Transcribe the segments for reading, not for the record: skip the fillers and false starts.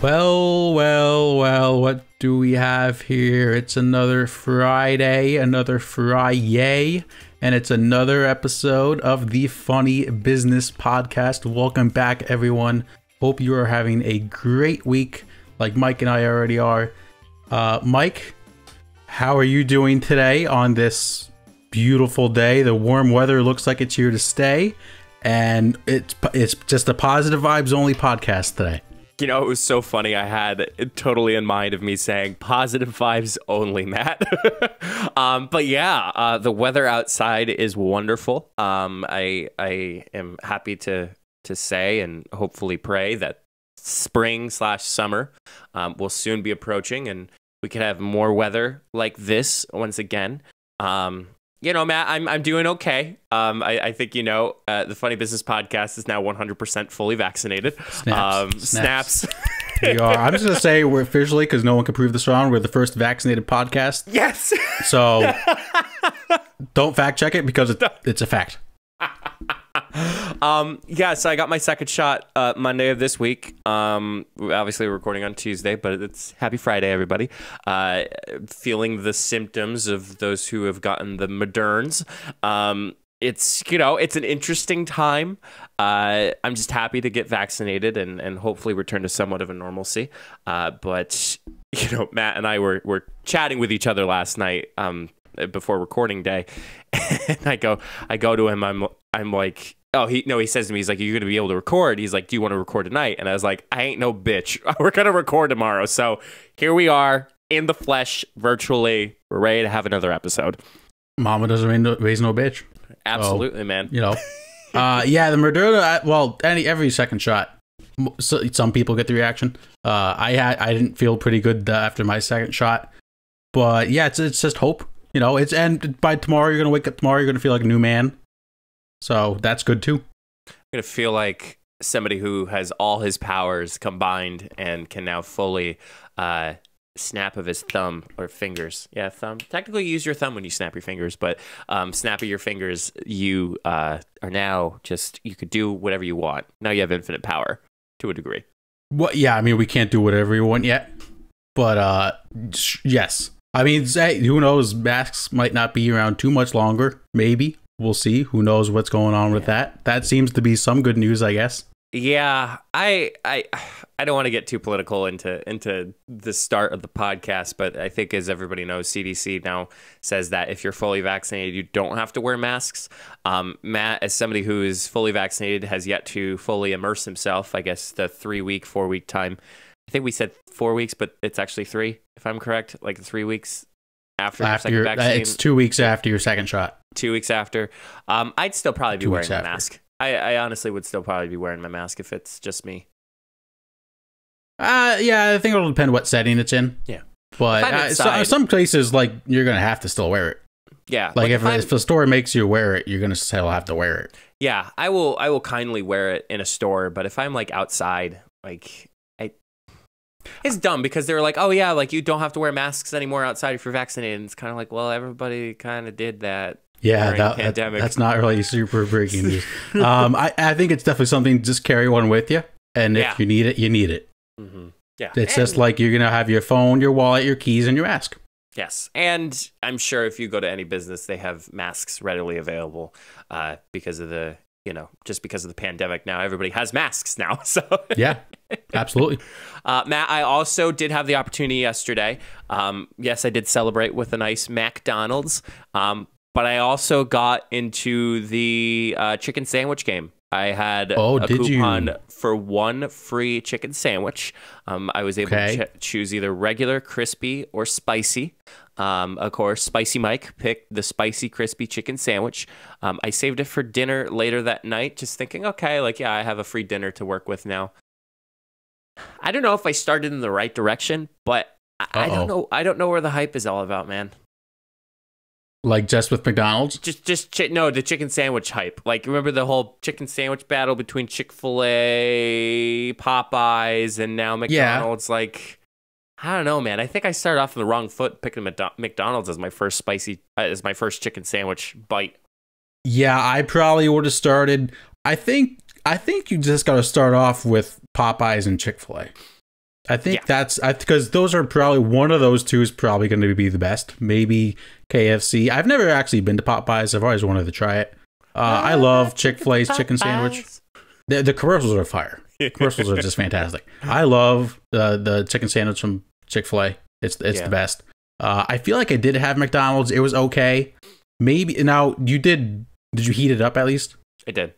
Well, what do we have here? It's another Friday, and it's another episode of the Funny Business Podcast. Welcome back, everyone. Hope you are having a great week, like Mike and I already are. Mike, how are you doing today on this beautiful day? The warm weather looks like it's here to stay, and it's just a positive vibes only podcast today. You know, it was so funny. I had it totally in mind of me saying positive vibes only, Matt. But yeah, the weather outside is wonderful. I am happy to say and hopefully pray that spring/summer will soon be approaching and we can have more weather like this once again. You know, Matt, I'm doing okay. I think, you know, the Funny Business Podcast is now 100% fully vaccinated. Snaps. We are. I'm just going to say we're officially, because no one can prove this wrong, we're the first vaccinated podcast. Yes. So don't fact check it because it's a fact. Yeah, so I got my second shot Monday of this week. Obviously we're recording on Tuesday, but it's happy Friday, everybody. Feeling the symptoms of those who have gotten the Moderns. It's, you know, it's an interesting time. I'm just happy to get vaccinated and hopefully return to somewhat of a normalcy. But, you know, Matt and I were chatting with each other last night before recording day. And I go to him, I'm like, he says to me, he's like, "You're going to be able to record?" He's like, "Do you want to record tonight?" And I was like, "I ain't no bitch. We're going to record tomorrow." So here we are in the flesh, virtually. We're ready to have another episode. Mama doesn't raise no bitch. Absolutely, so, man. You know, yeah, the Moderna, well, every second shot, some people get the reaction. I didn't feel pretty good after my second shot, but yeah, it's just hope. You know, and by tomorrow, you're going to wake up tomorrow, you're going to feel like a new man. So that's good too. I'm going to feel like somebody who has all his powers combined and can now fully snap of his thumb or fingers. Yeah, thumb. Technically, you use your thumb when you snap your fingers, but snap of your fingers, you are now just, you could do whatever you want. Now you have infinite power to a degree. Well, yeah, I mean, we can't do whatever we want yet, but yes. I mean, who knows? Masks might not be around too much longer. Maybe. We'll see. Who knows what's going on with that? That seems to be some good news, I guess. Yeah, I don't want to get too political into the start of the podcast, but I think, as everybody knows, CDC now says that if you're fully vaccinated, you don't have to wear masks. Matt, as somebody who is fully vaccinated, has yet to fully immerse himself. I guess the 4-week time. I think we said 4 weeks, but it's actually 3, if I'm correct. Like 3 weeks after your second vaccine. It's 2 weeks after your second shot. 2 weeks after. I'd still probably be wearing my mask. I honestly would still probably be wearing my mask if it's just me. Yeah, I think it'll depend what setting it's in. Yeah. But some places, like, you're going to have to still wear it. Yeah. Like if the store makes you wear it, you're going to still have to wear it. Yeah, I will kindly wear it in a store, but if I'm like outside, like, it's dumb because they're like, "Oh yeah, like you don't have to wear masks anymore outside if you're vaccinated." And it's kind of like, well, everybody kind of did that. Yeah, that's not really super breaking news. I think it's definitely something. Just carry one with you, and if you need it, you need it. Mm-hmm. Yeah, it's just like you're gonna have your phone, your wallet, your keys, and your mask. Yes, and I'm sure if you go to any business, they have masks readily available because of the. You know, just because of the pandemic now, everybody has masks now. So yeah, absolutely. Matt, I also did have the opportunity yesterday. Yes, I did celebrate with a nice McDonald's, but I also got into the chicken sandwich game. I had a coupon for one free chicken sandwich. I was able to choose either regular, crispy, or spicy. Of course, Spicy Mike picked the spicy, crispy chicken sandwich. I saved it for dinner later that night, just thinking, okay, like, yeah, I have a free dinner to work with now. I don't know if I started in the right direction, but I don't know. I don't know where the hype is all about, man. Like just with McDonald's? No, the chicken sandwich hype. Like, remember the whole chicken sandwich battle between Chick-fil-A, Popeyes, and now McDonald's? Yeah. Like, I don't know, man. I think I started off on the wrong foot picking McDonald's as my first chicken sandwich bite. Yeah, I probably would have started. I think you just got to start off with Popeyes and Chick-fil-A. I think that's because those are probably one of those two is probably going to be the best. Maybe KFC. I've never actually been to Popeyes. I've always wanted to try it. I love Chick-fil-A's chicken sandwich. The commercials are fire. Commercials are just fantastic. I love the chicken sandwich from Chick-fil-A. It's the best. I feel like I did have McDonald's. It was okay. Maybe now did you heat it up at least? I did.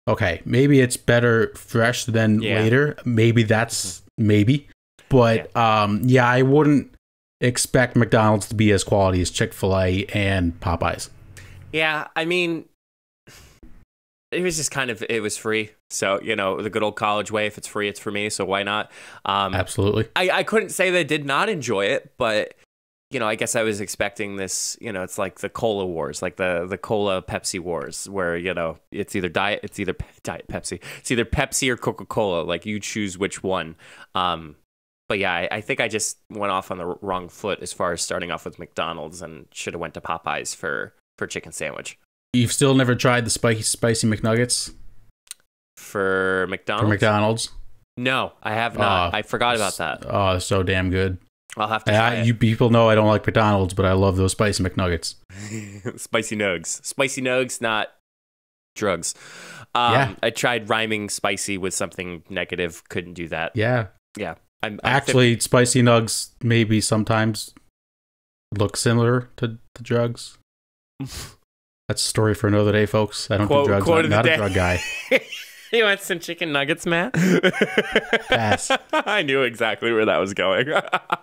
Okay, maybe it's better fresh than later. Maybe that's maybe. But I wouldn't expect McDonald's to be as quality as Chick-fil-A and Popeyes. Yeah, I mean, it was just it was free. So, the good old college way, if it's free, it's for me. So why not? Absolutely. I couldn't say that I did not enjoy it, but, I guess I was expecting this, it's like the cola wars, like the cola Pepsi wars, where, it's either Diet Pepsi. It's either Pepsi or Coca-Cola. Like, you choose which one. But yeah, I think I just went off on the wrong foot as far as starting off with McDonald's and should have went to Popeyes for chicken sandwich. You've still never tried the spicy McNuggets? For McDonald's? For McDonald's? No, I have not. I forgot about that. Oh, they're so damn good. I'll have to try it. You people know I don't like McDonald's, but I love those spicy McNuggets. Spicy nugs. Spicy nugs, not drugs. I tried rhyming spicy with something negative. Couldn't do that. Yeah. Yeah. I'm actually, spicy nugs maybe sometimes look similar to drugs. That's a story for another day, folks. I don't do drugs. I'm not a drug guy. You want some chicken nuggets, Matt? Pass. I knew exactly where that was going.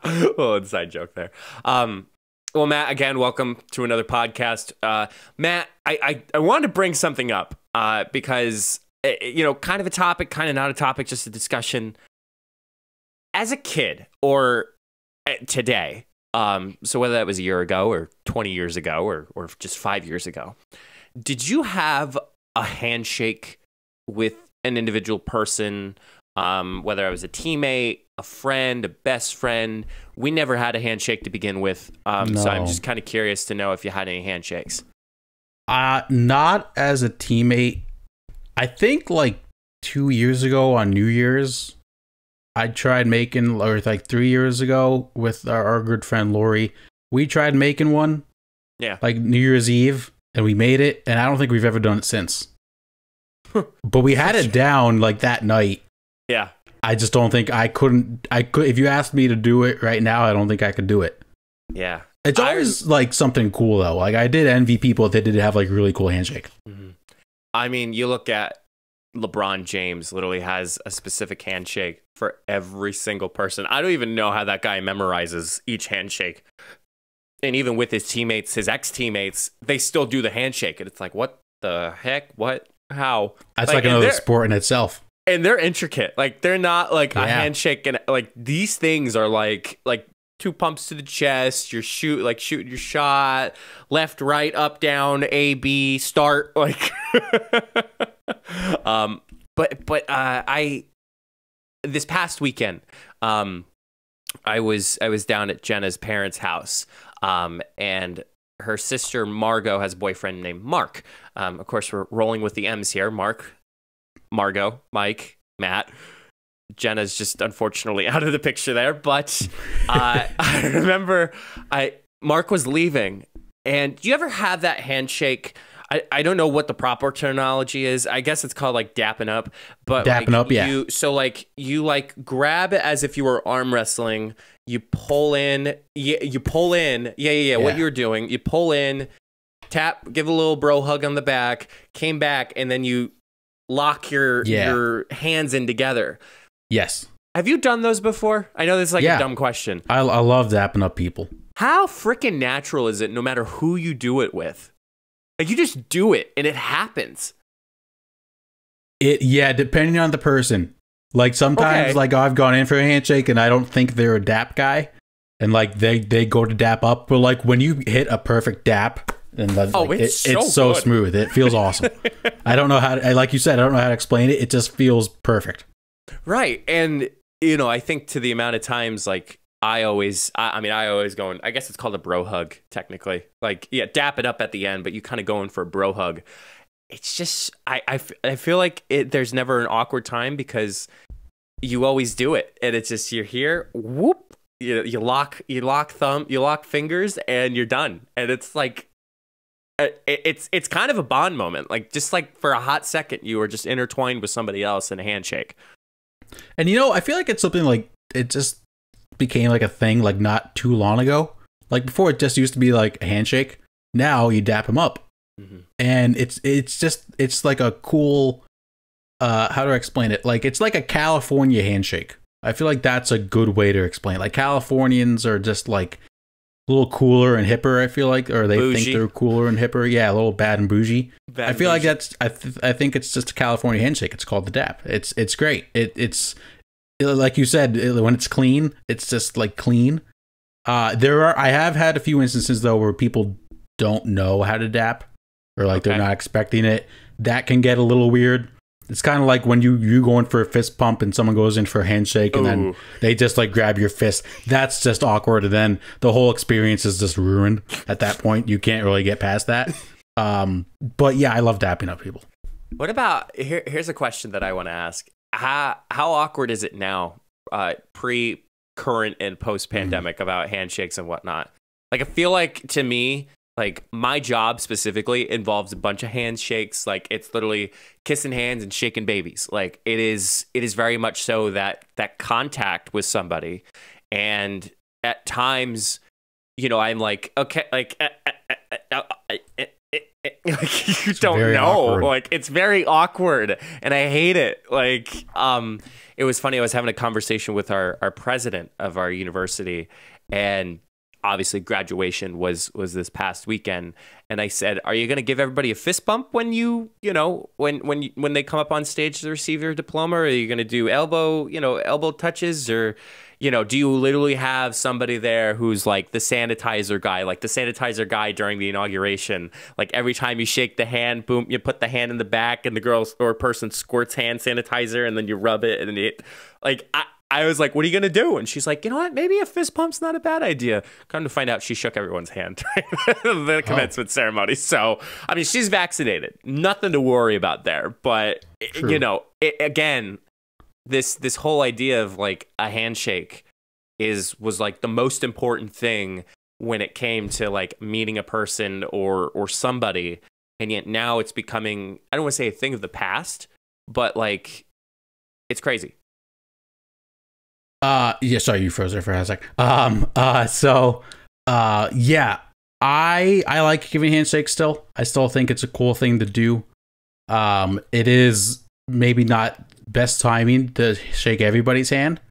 Little inside joke there. Well, Matt, again, welcome to another podcast. Matt, I wanted to bring something up because, kind of a topic, kind of not a topic, just a discussion. As a kid or today, so whether that was a year ago or 20 years ago or just 5 years ago, did you have a handshake with an individual person, whether I was a teammate, a friend, a best friend? We never had a handshake to begin with, no. So I'm just kind of curious to know if you had any handshakes. Not as a teammate. I think like 2 years ago on New Year's, I tried making, or like 3 years ago with our good friend Lori, we tried making one. Yeah. Like New Year's Eve, and we made it, and I don't think we've ever done it since. But we had it down like that night. Yeah. I just don't think I could, if you asked me to do it right now, I don't think I could do it. Yeah. It's always like something cool though. Like I did envy people that did have like really cool handshake. Mm-hmm. I mean, you look at LeBron James literally has a specific handshake for every single person. I don't even know how that guy memorizes each handshake. And even with his teammates, his ex-teammates, they still do the handshake. And it's like, what the heck? What? How? That's like another sport in itself. And they're intricate. Like they're not like a handshake. And like these things are like 2 pumps to the chest. You're shooting your shot, left, right, up, down, A, B, start. Like, but I this past weekend, I was down at Jenna's parents' house, and her sister Margot has a boyfriend named Marc. Of course, we're rolling with the M's here. Marc, Margot, Mike, Matt. Jenna's just unfortunately out of the picture there, but I remember Marc was leaving, and do you ever have that handshake? I don't know what the proper terminology is. I guess it's called like dapping up, but dapping up, yeah. You grab it as if you were arm wrestling. You pull in, you pull in. Yeah. What you're doing, you pull in, tap, give a little bro hug on the back, came back, and then you lock your hands in together. Yes. Have you done those before? I know this is like a dumb question. I love dapping up people. How freaking natural is it no matter who you do it with? Like you just do it and it happens. Depending on the person. Like sometimes like I've gone in for a handshake and I don't think they're a dap guy. And like they go to dap up. But like when you hit a perfect dap, and it's so smooth. It feels awesome. I don't know how to, like you said, I don't know how to explain it. It just feels perfect. Right. And, I think to the amount of times, like, I always go in, I guess it's called a bro hug, technically. Like, yeah, dap it up at the end, but you kind of go in for a bro hug. It's just, I feel like there's never an awkward time because, you always do it, and it's just you're here, whoop, you lock fingers, and you're done. And it's like it's kind of a bond moment, like just like for a hot second you were just intertwined with somebody else in a handshake. And I feel like it's something like it just became like a thing like not too long ago. Like before, it just used to be like a handshake. Now you dap him up, and it's like a cool. How do I explain it? Like it's like a California handshake. I feel like that's a good way to explain it. Like Californians are just like a little cooler and hipper, I feel like, or they bougie. think they're cooler and hipper. Yeah, a little bad and bougie. Bad I feel bougie. like that's. I think it's just a California handshake. It's called the dap. It's great. It's like you said, when it's clean, it's just like clean. I have had a few instances though where people don't know how to dap, or like they're not expecting it. That can get a little weird. It's kind of like when you go in for a fist pump and someone goes in for a handshake and then they just like grab your fist. That's just awkward, and then the whole experience is just ruined at that point. You can't really get past that. But yeah, I love dapping up people. What about here's a question that I want to ask. How awkward is it now, pre, current, and post pandemic about handshakes and whatnot? Like I feel like to me, like my job specifically involves a bunch of handshakes. Like it's literally kissing hands and shaking babies. Like it is very much so that contact with somebody. And at times, I'm like, okay, like, like you don't know. Awkward. Like it's very awkward, and I hate it. Like, it was funny. I was having a conversation with our president of our university, and obviously graduation was this past weekend, and I said, are you going to give everybody a fist bump when when they come up on stage to receive their diploma, or are you going to do elbow touches, or do you literally have somebody there who's like the sanitizer guy during the inauguration? Like every time you shake the hand, boom, you put the hand in the back and the girl or person squirts hand sanitizer and then you rub it, and I was like, what are you going to do? And she's like, you know what? Maybe a fist pump's not a bad idea. Come to find out, she shook everyone's hand during the commencement ceremony. So, I mean, she's vaccinated. Nothing to worry about there. But, again, this whole idea of like a handshake was like the most important thing when it came to like meeting a person or somebody. And yet now it's becoming, I don't want to say a thing of the past, but like it's crazy. Yeah, sorry, you froze there for a sec. Yeah, I like giving handshakes still. I still think it's a cool thing to do. It is maybe not best timing to shake everybody's hand.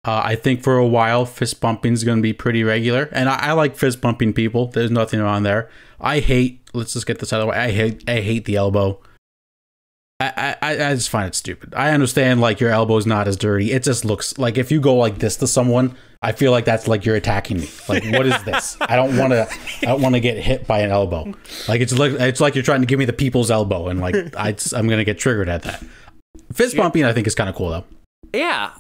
I think for a while, fist bumping is going to be pretty regular. And I like fist bumping people. There's nothing wrong there. Let's just get this out of the way. I hate the elbow. I just find it stupid. I understand like your elbow's not as dirty. It just looks like if you go like this to someone, I feel like that's like you're attacking me. Like, what is this? I don't want to get hit by an elbow. Like it's like you're trying to give me the people's elbow, and like I'm gonna get triggered at that. Fist bumping, I think, is kind of cool though. Yeah.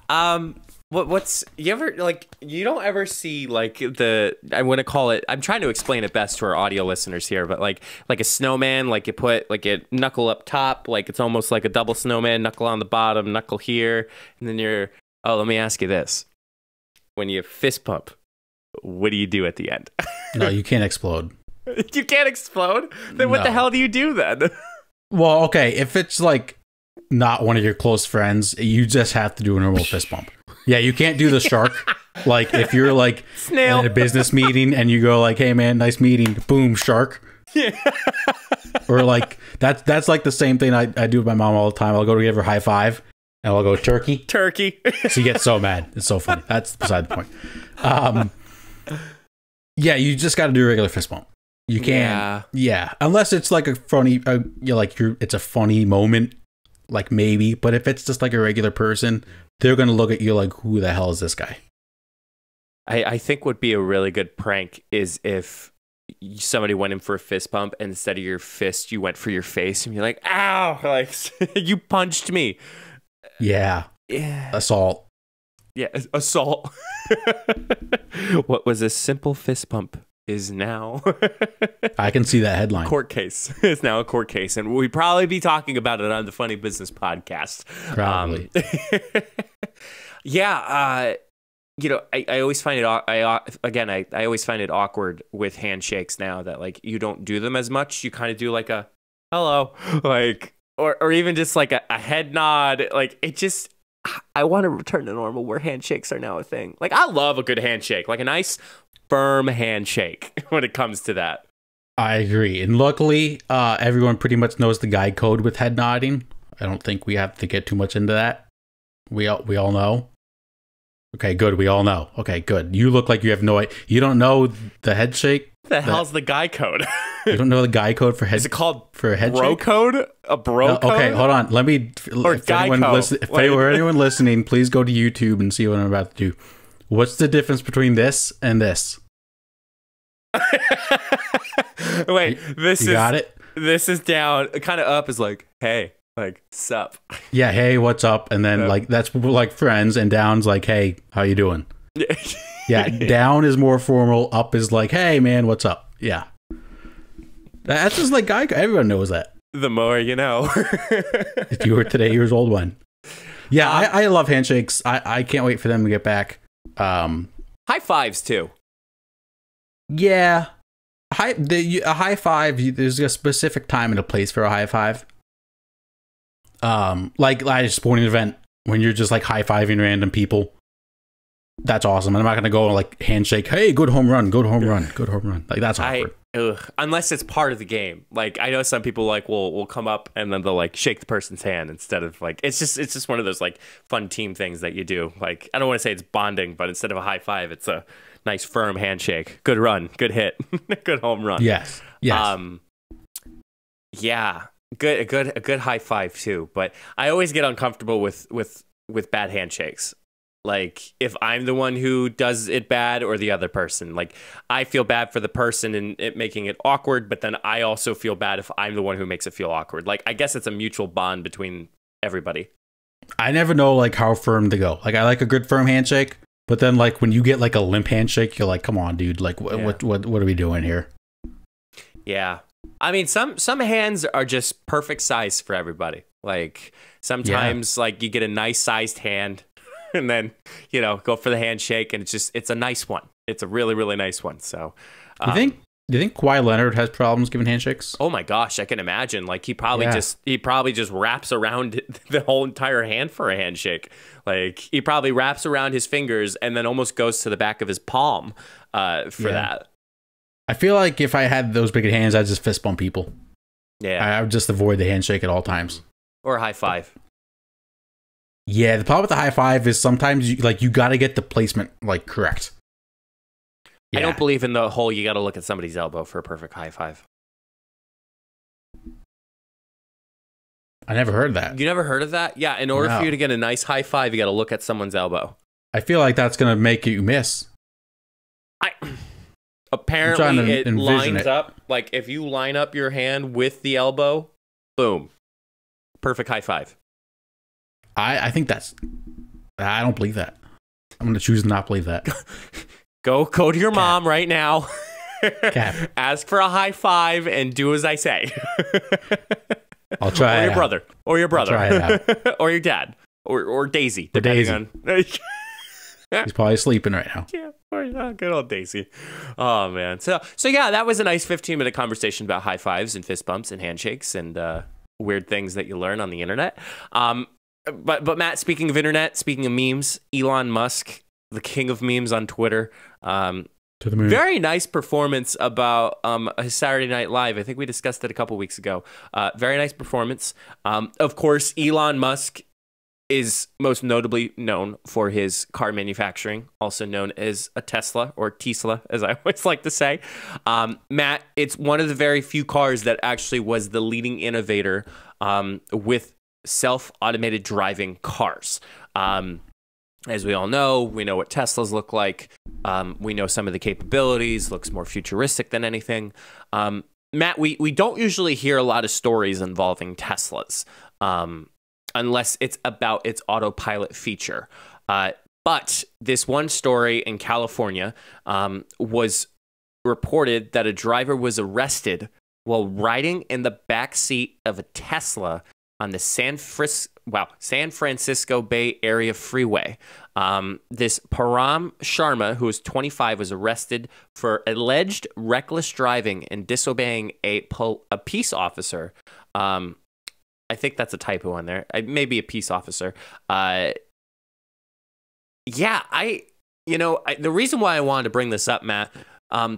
What's you ever like? You don't ever see like I want to call it. I'm trying to explain it best to our audio listeners here, but like a snowman, like you put like a knuckle up top, like it's almost like a double snowman, knuckle on the bottom, knuckle here, and then let me ask you this: when you fist pump, what do you do at the end? No, you can't explode. You can't explode? Then what the hell do you do then? Well, okay, if it's like not one of your close friends, you just have to do a normal fist bump. Yeah, you can't do the shark. Like if you're like Snail. in a business meeting and you go like, "Hey man, nice meeting." Boom, shark. Yeah. Or like that's like the same thing I do with my mom all the time. I'll go to give her a high five and I'll go turkey. Turkey. She gets so mad. It's so funny. That's beside the point. Yeah, you just got to do a regular fist bump. You can't. Yeah, unless it's like a funny, it's a funny moment, like maybe. But if it's just like a regular person, they're gonna look at you like, who the hell is this guy? I think would be a really good prank is if somebody went in for a fist bump and instead of your fist, you went for your face and you're like, ow, like you punched me. Yeah. Assault. Yeah, assault. What was a simple fist bump is now I can see that headline. court case. It's now a court case, and we'll probably be talking about it on the Funny Business podcast. Probably. Yeah. I always find it. I always find it awkward with handshakes now that like you don't do them as much. You kind of do like a hello, like or even just like a head nod. Like it just. I want to return to normal where handshakes are now a thing. Like I love a good handshake, like a nice firm handshake when it comes to that. I agree. And luckily, everyone pretty much knows the guy code with head nodding. I don't think we have to get too much into that. We all know. Okay, good. We all know. Okay, good. You look like you have you don't know the head shake. What the hell's the guy code? You don't know the guy code for head? Is it called for a head bro shake? Code? A bro code? Okay, hold on. Let me. Or if anyone listening, please go to YouTube and see what I'm about to do. What's the difference between this and this? Wait, you got it? This is down. Kind of up is like, hey, like, sup? Yeah, hey, what's up? And then like that's like friends, and down's like, hey, how you doing? Yeah, down is more formal. Up is like, hey, man, what's up? Yeah. That's just like guy. Everyone knows that. The more you know. If you were today years old one. Yeah, I love handshakes. I can't wait for them to get back. High fives too. Yeah. A high five, there's a specific time and a place for a high five. Like a sporting event when you're just like high fiving random people. That's awesome. I'm not gonna go like handshake. Hey, good home run. Good home run. Good home run. Like that's awkward. Unless it's part of the game. Like I know some people like will come up and then they'll like shake the person's hand instead of like it's just one of those like fun team things that you do. Like I don't want to say it's bonding, but instead of a high five, it's a nice firm handshake. Good run. Good hit. Good home run. Yes. Yeah. A good high five too. But I always get uncomfortable with bad handshakes. Like if I'm the one who does it bad or the other person, like I feel bad for the person and it making it awkward, but then I also feel bad if I'm the one who makes it feel awkward. Like I guess it's a mutual bond between everybody. I never know like how firm to go. Like I like a good firm handshake, but then like when you get like a limp handshake, you're like, come on, dude. Like what are we doing here? Yeah. I mean, some hands are just perfect size for everybody. Like sometimes like you get a nice sized hand. And then, go for the handshake, and it's a nice one. It's a really, really nice one. So, do you think Kawhi Leonard has problems giving handshakes? Oh my gosh, I can imagine. Like he probably just wraps around the whole entire hand for a handshake. Like he probably wraps around his fingers and then almost goes to the back of his palm for that. I feel like if I had those big hands, I'd just fist bump people. Yeah, I would just avoid the handshake at all times. Or a high five. Yeah, the problem with the high five is sometimes you got to get the placement like correct. Yeah. I don't believe in the whole you got to look at somebody's elbow for a perfect high five. I never heard that. You never heard of that? Yeah, in order for you to get a nice high five, you got to look at someone's elbow. I feel like that's going to make you miss. Apparently it lines up. Like if you line up your hand with the elbow, boom. Perfect high five. I think I don't believe that. I'm going to choose to not believe that. Go to your mom right now. Cap. Ask for a high five and do as I say. I'll try it. Or your brother. I'll try it out. Or your dad. Or Daisy. Daisy. He's probably sleeping right now. Yeah, good old Daisy. Oh man. So yeah, that was a nice 15-minute conversation about high fives and fist bumps and handshakes and weird things that you learn on the internet. But Matt, speaking of internet, speaking of memes, Elon Musk, the king of memes on Twitter, to the moon. Very nice performance about his Saturday Night Live. I think we discussed it a couple weeks ago. Very nice performance. Of course, Elon Musk is most notably known for his car manufacturing, also known as a Tesla or Tesla, as I always like to say. Matt, it's one of the very few cars that actually was the leading innovator with self-automated driving cars. As we all know, we know what Teslas look like. We know some of the capabilities, looks more futuristic than anything. Matt, we don't usually hear a lot of stories involving Teslas, unless it's about its autopilot feature. But this one story in California was reported that a driver was arrested while riding in the back seat of a Tesla on the San Francisco Bay Area freeway. This Param Sharma, who was 25, was arrested for alleged reckless driving and disobeying a peace officer. I think that's a typo on there. Maybe a peace officer. The reason why I wanted to bring this up, Matt,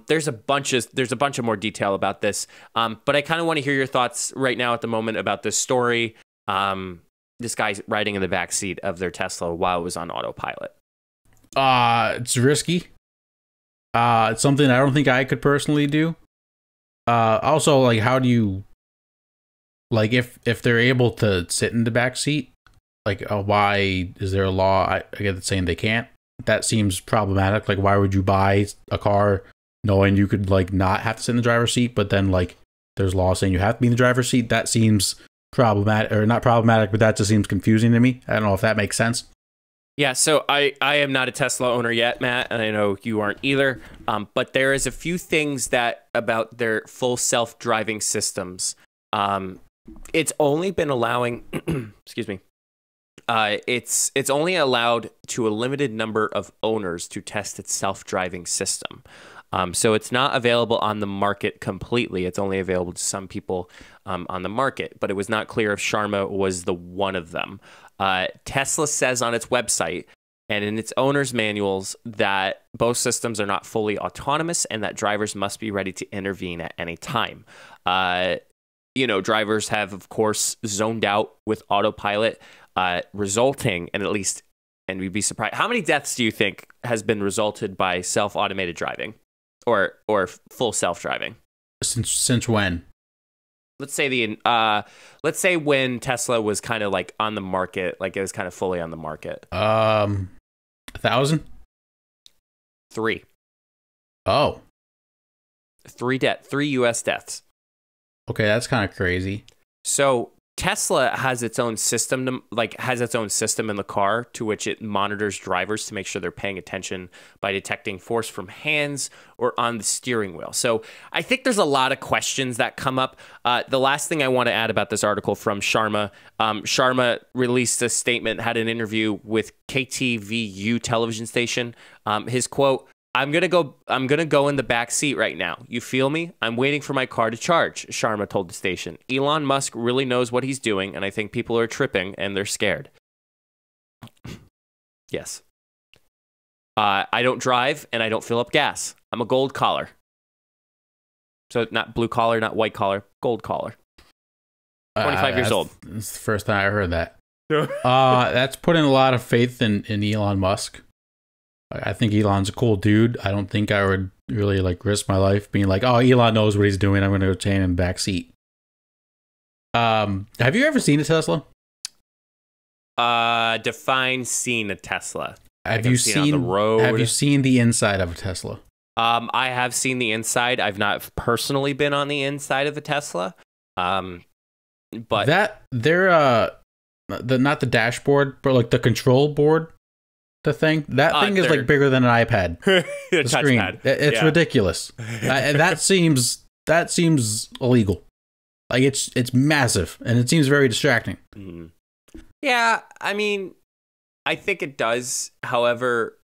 there's a bunch of more detail about this. But I kind of want to hear your thoughts right now at the moment about this story. This guy's riding in the back seat of their Tesla while it was on autopilot. It's risky. It's something I don't think I could personally do. Also, like, how do you, like, if they're able to sit in the back seat, like, why is there a law? I get it saying they can't. That seems problematic. Like, why would you buy a car knowing you could, like, not have to sit in the driver's seat, but then, like, there's law saying you have to be in the driver's seat? That seems problematic, or not problematic, but that just seems confusing to me. I don't know if that makes sense. Yeah, so I am not a Tesla owner yet, Matt, and I know you aren't either. But there is a few things that about their full self-driving systems. It's only been allowing, excuse me. It's only allowed to a limited number of owners to test its self-driving system. So it's not available on the market completely. It's only available to some people on the market. But it was not clear if Sharma was the one of them. Tesla says on its website and in its owner's manuals that both systems are not fully autonomous and that drivers must be ready to intervene at any time. Drivers have, of course, zoned out with autopilot, resulting in and we'd be surprised. How many deaths do you think has been resulted by self-automated driving or full self-driving? Since when? Let's say when Tesla was kind of like on the market, like it was kind of fully on the market. 1,000? 3. Oh. 3 U.S. deaths. Okay, that's kind of crazy. So Tesla has its own system, in the car to which it monitors drivers to make sure they're paying attention by detecting force from hands or on the steering wheel. So I think there's a lot of questions that come up. The last thing I want to add about this article from Sharma, Sharma released a statement, had an interview with KTVU television station. His quote, I'm gonna go in the back seat right now. You feel me? I'm waiting for my car to charge, Sharma told the station. Elon Musk really knows what he's doing, and I think people are tripping and they're scared. Yes. I don't drive and I don't fill up gas. I'm a gold collar. So not blue collar, not white collar, gold collar. 25 years old. It's the first time I heard that. That's putting a lot of faith in Elon Musk. I think Elon's a cool dude. I don't think I would really risk my life being like, oh, Elon knows what he's doing. I'm going to go chain him in the back seat. Have you ever seen a Tesla? Define seen a Tesla. Have you seen on the road? Have you seen the inside of a Tesla? I have seen the inside. I've not personally been on the inside of a Tesla. But that they're not the dashboard, but the control board. The thing is bigger than an iPad. The screen. It's ridiculous. That seems illegal. It's massive and it seems very distracting. Mm. Yeah, I mean, I think it does. However,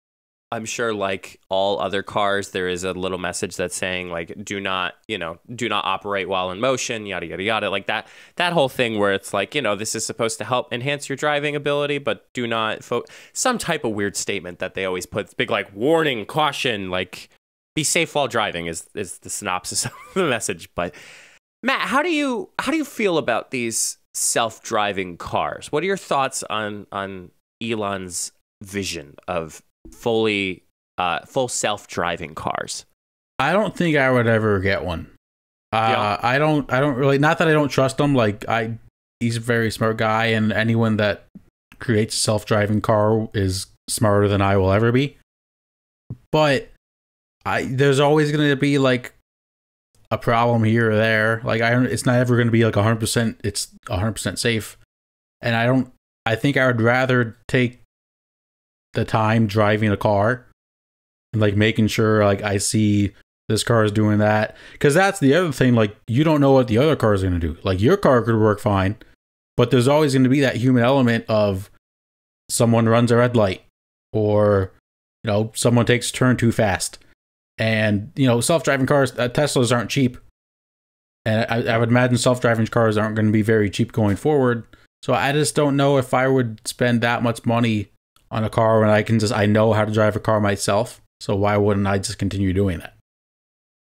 I'm sure like all other cars, there is a little message that's saying do not operate while in motion, yada, yada, yada. Like that whole thing where it's this is supposed to help enhance your driving ability, but do not some type of weird statement that they always put. It's big, warning, caution, be safe while driving is the synopsis of the message. But Matt, how do you feel about these self-driving cars? What are your thoughts on Elon's vision of full self-driving cars? I don't think I would ever get one. I don't really, not that I don't trust him. He's a very smart guy, and anyone that creates a self-driving car is smarter than I will ever be. But there's always going to be a problem here or there. It's not ever going to be 100%. It's 100% safe, and I think I would rather take the time driving a car and making sure I see this car is doing that. Because that's the other thing. Like, you don't know what the other car is going to do. Like, your car could work fine, but there's always going to be that human element of someone runs a red light, or, you know, someone takes a turn too fast. And, you know, self-driving cars, Teslas aren't cheap. And I would imagine self-driving cars aren't going to be very cheap going forward. So I just don't know if I would spend that much money on a car when I know how to drive a car myself. So why wouldn't I just continue doing that?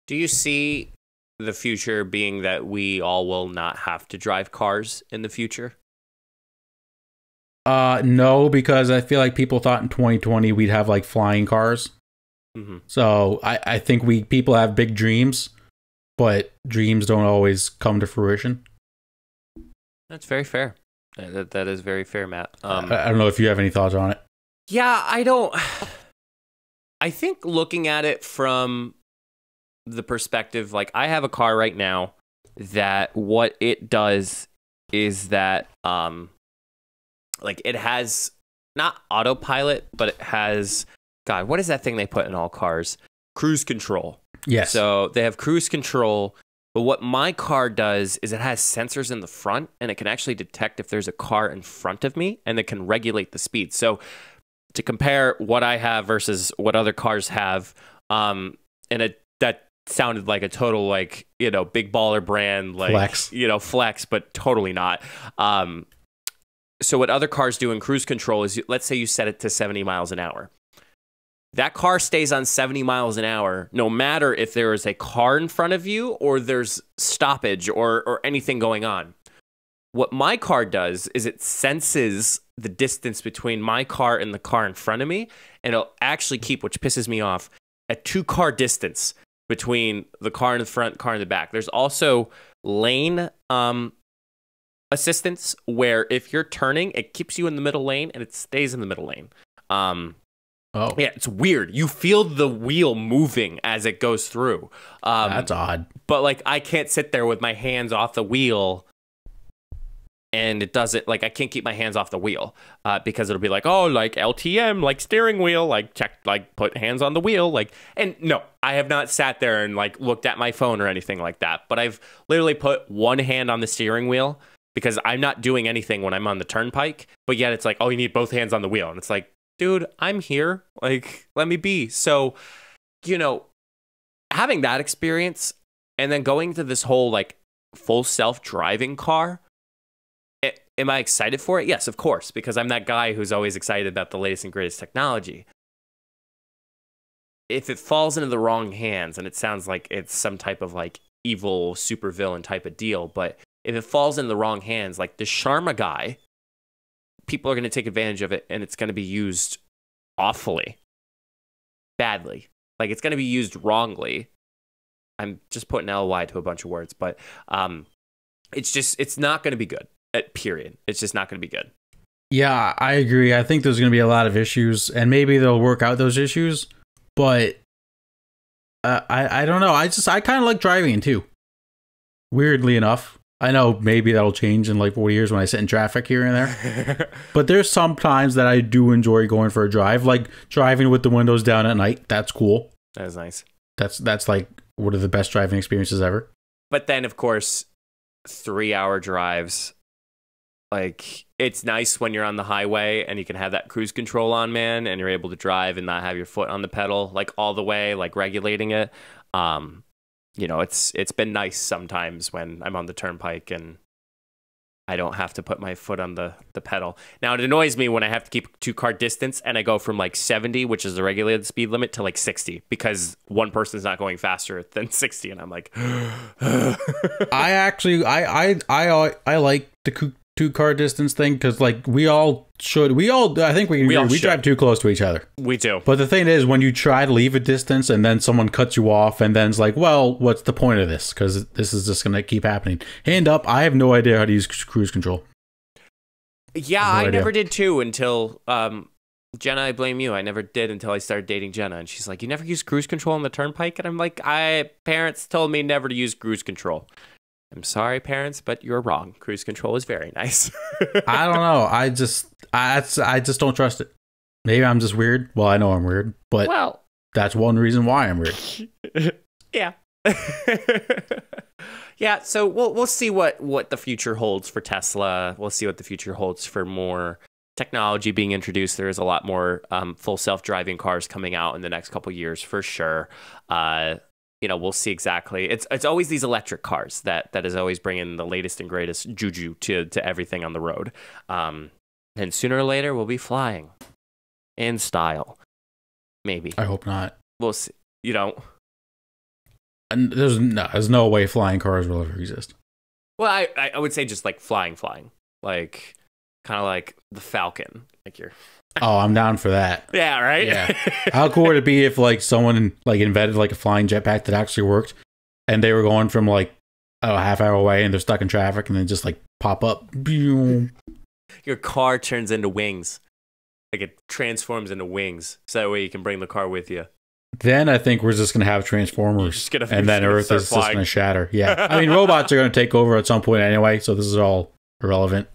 Do you see the future being that we all will not have to drive cars in the future? No, because I feel like people thought in 2020 we'd have like flying cars. Mm-hmm. So I think people have big dreams, but dreams don't always come to fruition. That's very fair. That is very fair, Matt. I don't know if you have any thoughts on it. Yeah, I don't. I think looking at it from the perspective, like, I have a car right now that what it does is that, like, it has not autopilot, but it has, God, what is that thing they put in all cars? Cruise control. Yes. So they have cruise control. But what my car does is it has sensors in the front, and it can actually detect if there's a car in front of me, and it can regulate the speed. So to compare what I have versus what other cars have, that sounded like a total, like, you know, big baller brand, like, flex. You know, flex, but totally not. So what other cars do in cruise control is, let's say you set it to 70 miles an hour. That car stays on 70 miles an hour, no matter if there is a car in front of you or there's stoppage or anything going on. What my car does is it senses the distance between my car and the car in front of me, and it'll actually keep, which pisses me off, a 2-car distance between the car in the front, car in the back. There's also lane assistance, where if you're turning, it keeps you in the middle lane and it stays in the middle lane. Oh. Yeah, it's weird. You feel the wheel moving as it goes through. That's odd. But, like, I can't sit there with my hands off the wheel, and it doesn't, like, I can't keep my hands off the wheel because it'll be like, oh, like LTM, like steering wheel, like check, like put hands on the wheel. Like, and no, I have not sat there and, like, looked at my phone or anything like that. But I've literally put one hand on the steering wheel because I'm not doing anything when I'm on the turnpike. But yet it's like, oh, you need both hands on the wheel. And it's like, dude, I'm here. Like, let me be. So, you know, having that experience and then going to this whole, like, full self-driving car, am I excited for it? Yes, of course, because I'm that guy who's always excited about the latest and greatest technology. If it falls into the wrong hands, and it sounds like it's some type of, like, evil supervillain type of deal, but if it falls in the wrong hands, like the Sharma guy, people are going to take advantage of it, and it's going to be used awfully, badly. Like, it's going to be used wrongly. I'm just putting LY to a bunch of words, but it's not going to be good. Period. It's just not going to be good. Yeah, I agree. I think there's going to be a lot of issues, and maybe they'll work out those issues, but I don't know. I kind of like driving too. Weirdly enough. I know maybe that'll change in like 40 years when I sit in traffic here and there. But there's some times that I do enjoy going for a drive, like driving with the windows down at night. That's cool. That is nice. That's like one of the best driving experiences ever. But then, of course, 3-hour drives. Like, it's nice when you're on the highway and you can have that cruise control on, man, and you're able to drive and not have your foot on the pedal, like, all the way, like, regulating it. You know, it's been nice sometimes when I'm on the turnpike and I don't have to put my foot on the pedal. Now, it annoys me when I have to keep 2-car distance and I go from, like, 70, which is the regulated speed limit, to, like, 60 because one person's not going faster than 60, and I'm like, I like the 2-car distance thing because, like, I think we drive too close to each other. We do. But the thing is, when you try to leave a distance and then someone cuts you off, and then it's like, well, what's the point of this? Because this is just going to keep happening. Hand up, I have no idea how to use cruise control. Yeah, I never did too until Jenna, I blame you. I never did until I started dating Jenna, and she's like, "You never use cruise control on the turnpike?" And I'm like, parents told me never to use cruise control. I'm sorry, parents, but you're wrong. Cruise control is very nice. I don't know. I just don't trust it. Maybe I'm just weird. Well, I know I'm weird, but that's one reason why I'm weird. Yeah. Yeah, so we'll see what the future holds for Tesla. We'll see what the future holds for more technology being introduced. There is a lot more full self-driving cars coming out in the next couple years for sure. We'll see exactly. It's always these electric cars that is always bringing the latest and greatest juju to everything on the road. And sooner or later, we'll be flying in style. Maybe. I hope not. We'll see. And there's no way flying cars will ever exist. Well, I would say just like flying, like kind of like the Falcon, like you're. Oh, I'm down for that. Yeah, right. Yeah. How cool would it be if like someone like invented like a flying jetpack that actually worked, and they were going from like a half hour away and they're stuck in traffic and then just like pop up. Your car turns into wings, like it transforms into wings, so that way you can bring the car with you. Then I think we're just going to have Transformers, and then Earth is just going to shatter. Yeah. I mean, robots are going to take over at some point anyway, so this is all irrelevant.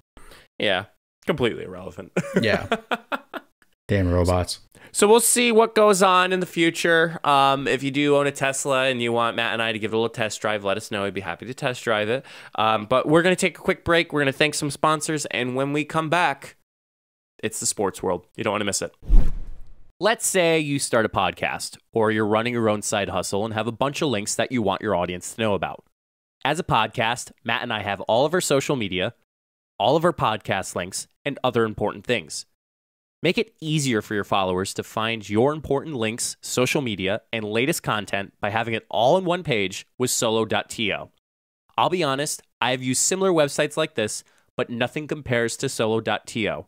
Yeah. Completely irrelevant. Yeah. Damn robots. So we'll see what goes on in the future. If you do own a Tesla and you want Matt and I to give it a little test drive, let us know. I'd be happy to test drive it. But we're going to take a quick break. We're going to thank some sponsors, and when we come back, it's the sports world. You don't want to miss it. Let's say you start a podcast or you're running your own side hustle and have a bunch of links that you want your audience to know about. As a podcast, Matt and I have all of our social media, all of our podcast links, and other important things. Make it easier for your followers to find your important links, social media, and latest content by having it all in one page with solo.to. I'll be honest, I have used similar websites like this, but nothing compares to solo.to.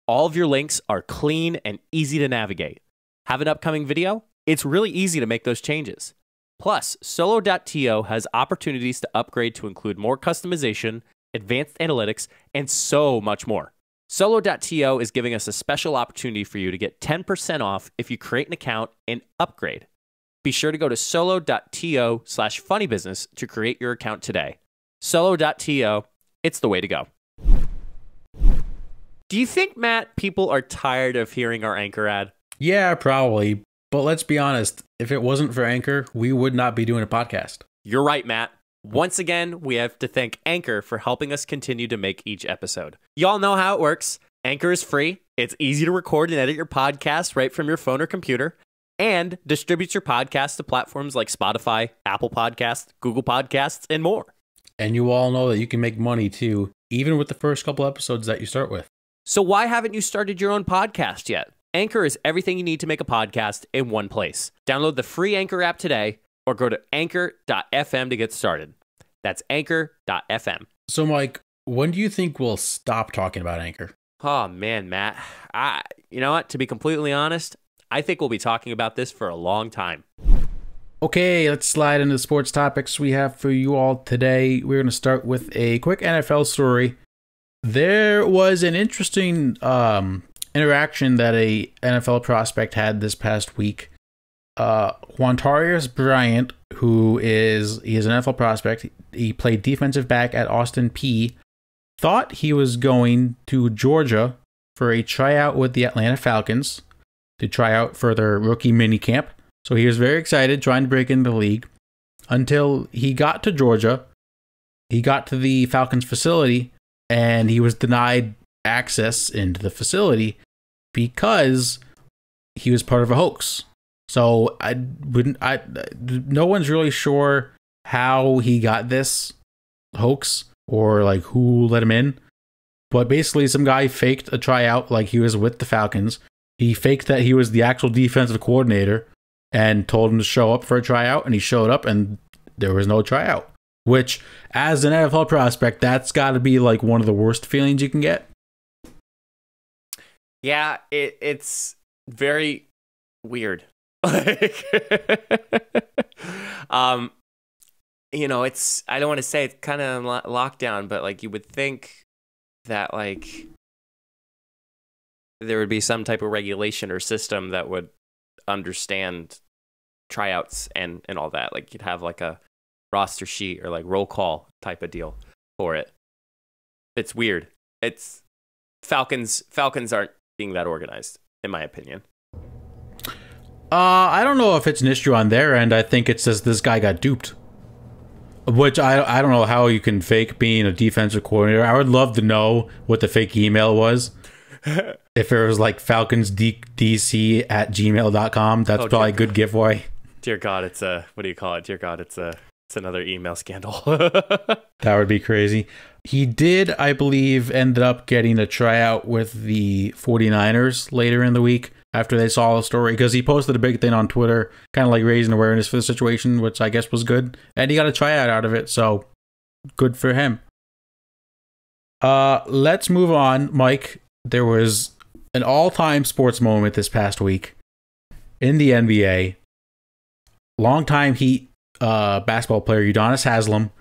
All of your links are clean and easy to navigate. Have an upcoming video? It's really easy to make those changes. Plus, solo.to has opportunities to upgrade to include more customization, advanced analytics, and so much more. Solo.to is giving us a special opportunity for you to get 10% off if you create an account and upgrade. Be sure to go to solo.to/funnybusiness to create your account today. Solo.to, it's the way to go. Do you think, Matt, people are tired of hearing our Anchor ad? Yeah, probably. But let's be honest, if it wasn't for Anchor, we would not be doing a podcast. You're right, Matt. Once again, we have to thank Anchor for helping us continue to make each episode. Y'all know how it works. Anchor is free. It's easy to record and edit your podcast right from your phone or computer, and distributes your podcast to platforms like Spotify, Apple Podcasts, Google Podcasts, and more. And you all know that you can make money too, even with the first couple episodes that you start with. So why haven't you started your own podcast yet? Anchor is everything you need to make a podcast in one place. Download the free Anchor app today or go to anchor.fm to get started. That's anchor.fm. So, Mike, when do you think we'll stop talking about Anchor? Oh, man, Matt. You know what? To be completely honest, I think we'll be talking about this for a long time. Okay, let's slide into the sports topics we have for you all today. We're going to start with a quick NFL story. There was an interesting interaction that a NFL prospect had this past week. Quantarius Bryant, he is an NFL prospect. He played defensive back at Austin Peay. Thought he was going to Georgia for a tryout with the Atlanta Falcons to try out for their rookie minicamp. So he was very excited, trying to break into the league, until he got to Georgia. He got to the Falcons facility, and he was denied access into the facility because he was part of a hoax. So no one's really sure how he got this hoax or like who let him in. But basically some guy faked a tryout like he was with the Falcons. He faked that he was the actual defensive coordinator and told him to show up for a tryout, and he showed up and there was no tryout. Which, as an NFL prospect, that's got to be like one of the worst feelings you can get. Yeah, it's very weird. It's, I don't want to say it's kind of lockdown, but like you would think that like there would be some type of regulation or system that would understand tryouts and all that. Like you'd have like a roster sheet or like roll call type of deal for it. It's weird. It's Falcons aren't being that organized, in my opinion. I don't know if it's an issue on their end. I think it's just this guy got duped. Which I don't know how you can fake being a defensive coordinator. I would love to know what the fake email was. If it was like falconsdc@gmail.com, that's probably a good giveaway. Dear God, it's a, what do you call it? Dear God, it's another email scandal. That would be crazy. He did, I believe, ended up getting a tryout with the 49ers later in the week after they saw the story, because he posted a big thing on Twitter, kind of like raising awareness for the situation, which I guess was good. And he got a tryout out of it, so good for him. Let's move on, Mike. There was an all-time sports moment this past week in the NBA. Longtime Heat basketball player Udonis Haslem,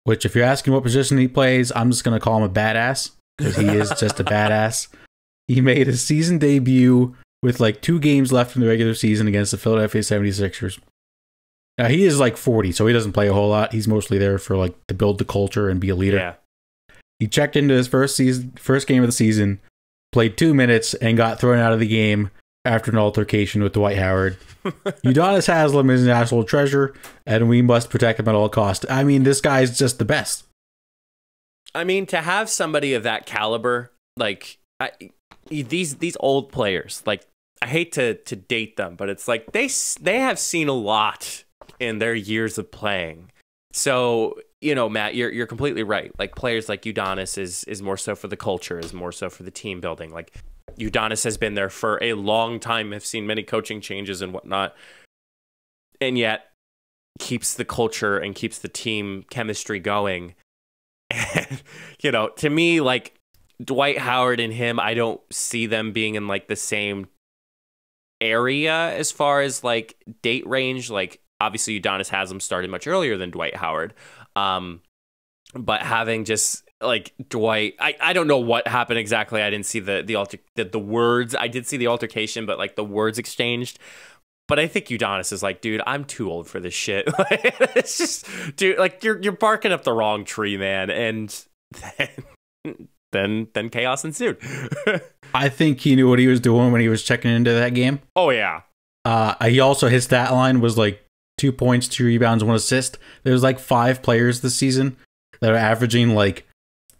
which if you're asking what position he plays, I'm just going to call him a badass, because he is just a badass. He made his season debut with like 2 games left in the regular season against the Philadelphia 76ers. Now, he is like 40, so he doesn't play a whole lot. He's mostly there for like to build the culture and be a leader. Yeah. He checked into his first game of the season, played 2 minutes, and got thrown out of the game after an altercation with Dwight Howard. Udonis Haslem is an national treasure, and we must protect him at all costs. I mean, this guy's just the best. I mean, to have somebody of that caliber, like these old players, like I hate to date them, but it's like they have seen a lot in their years of playing. So, you know, Matt, you're completely right. Like players like Udonis is more so for the culture, is more so for the team building. Like Udonis has been there for a long time. I've seen many coaching changes and whatnot, and yet keeps the culture and keeps the team chemistry going. And, you know, to me, like Dwight Howard and him, I don't see them being in like the same area as far as like date range. Like obviously Udonis Haslem started much earlier than Dwight Howard. But having just like Dwight, I don't know what happened exactly. I didn't see the words. I did see the altercation, but like the words exchanged. But I think Udonis is like, dude, I'm too old for this shit. It's just, dude, like you're barking up the wrong tree, man. And then chaos ensued. I think he knew what he was doing when he was checking into that game. Oh yeah. He also, his stat line was like 2 points, 2 rebounds, 1 assist. There's like 5 players this season that are averaging like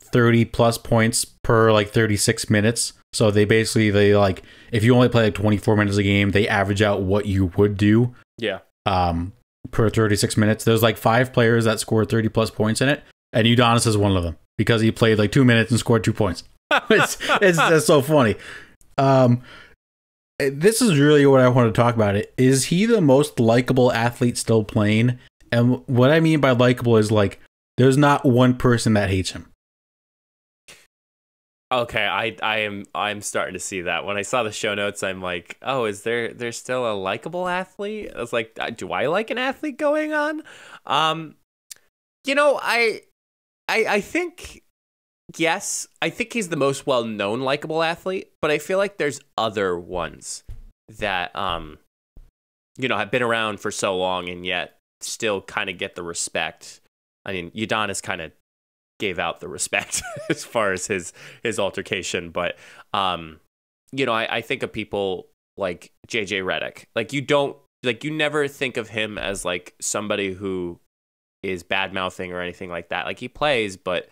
30 plus points per like 36 minutes. So they like, if you only play like 24 minutes a game, they average out what you would do. Yeah. Per 36 minutes. There's like 5 players that scored 30 plus points in it. And Udonis is one of them because he played like 2 minutes and scored 2 points. It's so funny. This is really what I want to talk about. Is he the most likable athlete still playing? And what I mean by likable is like, there's not one person that hates him. Okay, I'm starting to see that. When I saw the show notes, I'm like, oh, is there's still a likable athlete? I was like, do I like an athlete going on? You know, I think yes, I think he's the most well-known likable athlete, but I feel like there's other ones that you know, have been around for so long and yet still kind of get the respect. I mean, Udonis kind of gave out the respect as far as his altercation, but you know, I think of people like JJ Redick. Like you never think of him as like somebody who is bad mouthing or anything like that. Like he plays, but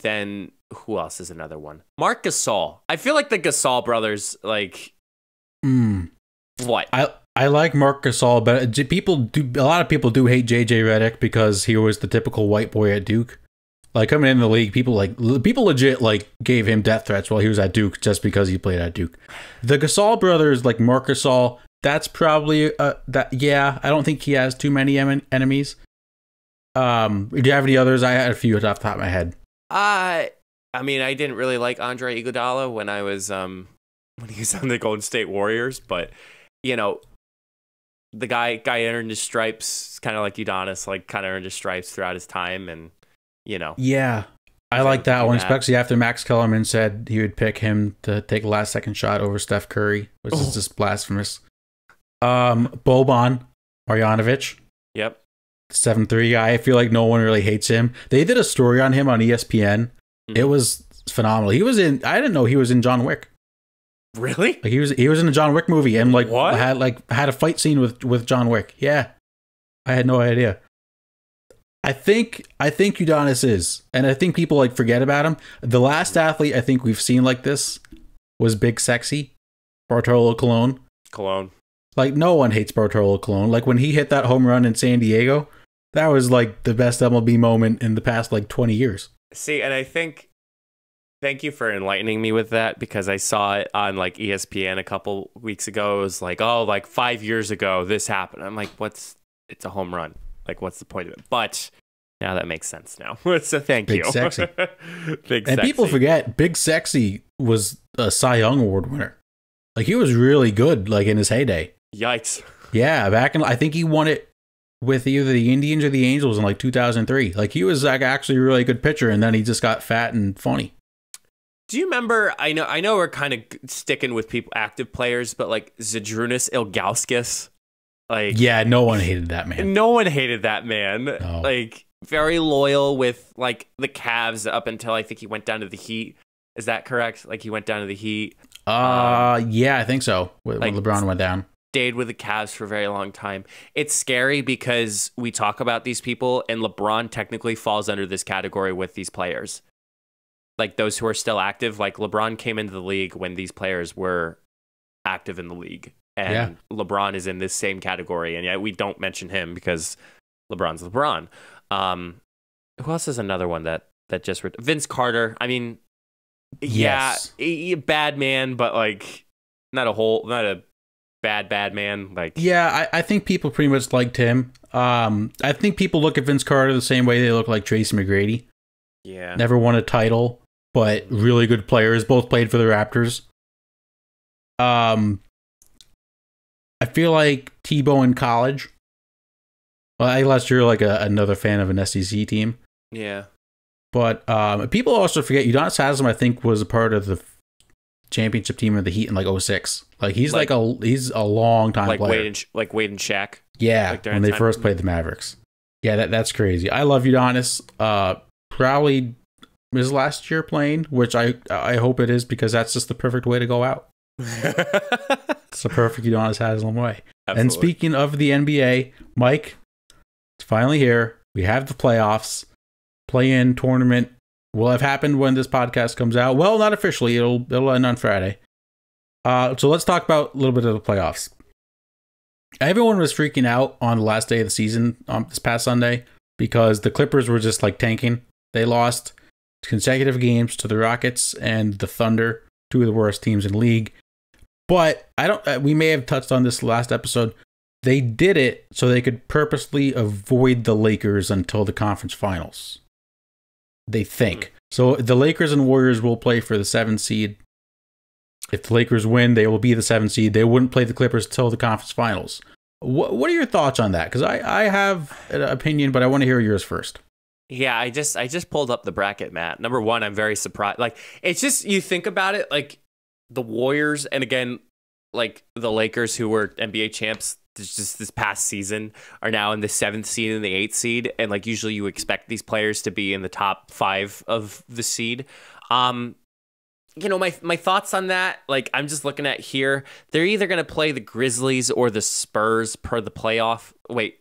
then who else is another one? Marc Gasol. I feel like the Gasol brothers, like what? I like Marc Gasol, but a lot of people do hate JJ Redick because he was the typical white boy at Duke. Like coming in the league, people legit like gave him death threats while he was at Duke just because he played at Duke. The Gasol brothers, like Marc Gasol, that's probably I don't think he has too many enemies. Do you have any others? I had a few off the top of my head. I mean, I didn't really like Andre Iguodala when I was when he was on the Golden State Warriors, but you know, the guy earned his stripes, kind of like Udonis, like kind of earned his stripes throughout his time, and you know. Yeah, I like that one, especially after Max Kellerman said he would pick him to take the last second shot over Steph Curry, which is just blasphemous. Boban Marjanovic. Yep. 7'3" guy. I feel like no one really hates him. They did a story on him on ESPN. Mm-hmm. It was phenomenal. I didn't know he was in John Wick. Really? Like he was in a John Wick movie and like What? had a fight scene with John Wick. Yeah, I had no idea. I think Udonis is, and I think people like forget about him. The last athlete I think we've seen like this was Big Sexy Bartolo Colon. Like no one hates Bartolo Colon. Like when he hit that home run in San Diego, that was like the best MLB moment in the past like 20 years. See, and I think, thank you for enlightening me with that, because I saw it on like ESPN a couple weeks ago. It was like, oh, like 5 years ago this happened. I'm like, it's a home run. Like, what's the point of it? But now that makes sense now. So thank you. Big Sexy. Big and Sexy. people forget, Big Sexy was a Cy Young Award winner. Like he was really good, like in his heyday. Yikes. Yeah, back in, I think he won it with either the Indians or the Angels in like 2003. Like he was like actually a really good pitcher, and then he just got fat and funny. Do you remember? I know we're kind of sticking with people, active players, but like Zydrunas Ilgauskas. Like, yeah, no one hated that man. No one hated that man. No. Like, very loyal with like the Cavs up until I think he went down to the Heat. Is that correct? Like he went down to the Heat. Yeah, I think so. When like, LeBron went down, stayed with the Cavs for a very long time. It's scary because we talk about these people, and LeBron technically falls under this category with these players. Like those who are still active. Like LeBron came into the league when these players were active in the league. And LeBron is in this same category, and yet we don't mention him because LeBron's LeBron. Who else is another one that just Vince Carter? I mean, yes. Yeah, bad man, but like not a bad man. Like, yeah, I think people pretty much liked him. I think people look at Vince Carter the same way they look like Tracy McGrady. Yeah, never won a title, but really good players. Both played for the Raptors. I feel like Tebow in college. Well, I guess you're like another fan of an SEC team. Yeah. But people also forget Udonis Haslem, I think, was a part of the championship team of the Heat in like 06. Like he's he's a long time player. Wade and Shaq. Yeah, like when they first played the Mavericks. Yeah, that's crazy. I love Udonis. Probably his last year playing, which I hope it is, because that's just the perfect way to go out. It's the perfect Udonis Haslem way. Absolutely. And speaking of the NBA, Mike, it's finally here. We have the playoffs. Play-in tournament will have happened when this podcast comes out. Well, not officially. It'll end on Friday. So let's talk about a little bit of the playoffs. Everyone was freaking out on the last day of the season this past Sunday because the Clippers were just like tanking. They lost consecutive games to the Rockets and the Thunder, two of the worst teams in the league. But we may have touched on this last episode. They did it so they could purposely avoid the Lakers until the conference finals. They think. So the Lakers and Warriors will play for the 7th seed. If the Lakers win, they will be the 7th seed. They wouldn't play the Clippers until the conference finals. What are your thoughts on that? Because I have an opinion, but I want to hear yours first. Yeah, I just pulled up the bracket, Matt. Number one, I'm very surprised. Like, it's just, you think about it, like the Warriors, and again, like the Lakers, who were NBA champs just this past season, are now in the 7th seed and the 8th seed. And like usually you expect these players to be in the top 5 of the seed. You know, my thoughts on that, like I'm just looking at here, they're either going to play the Grizzlies or the Spurs per the playoff. Wait,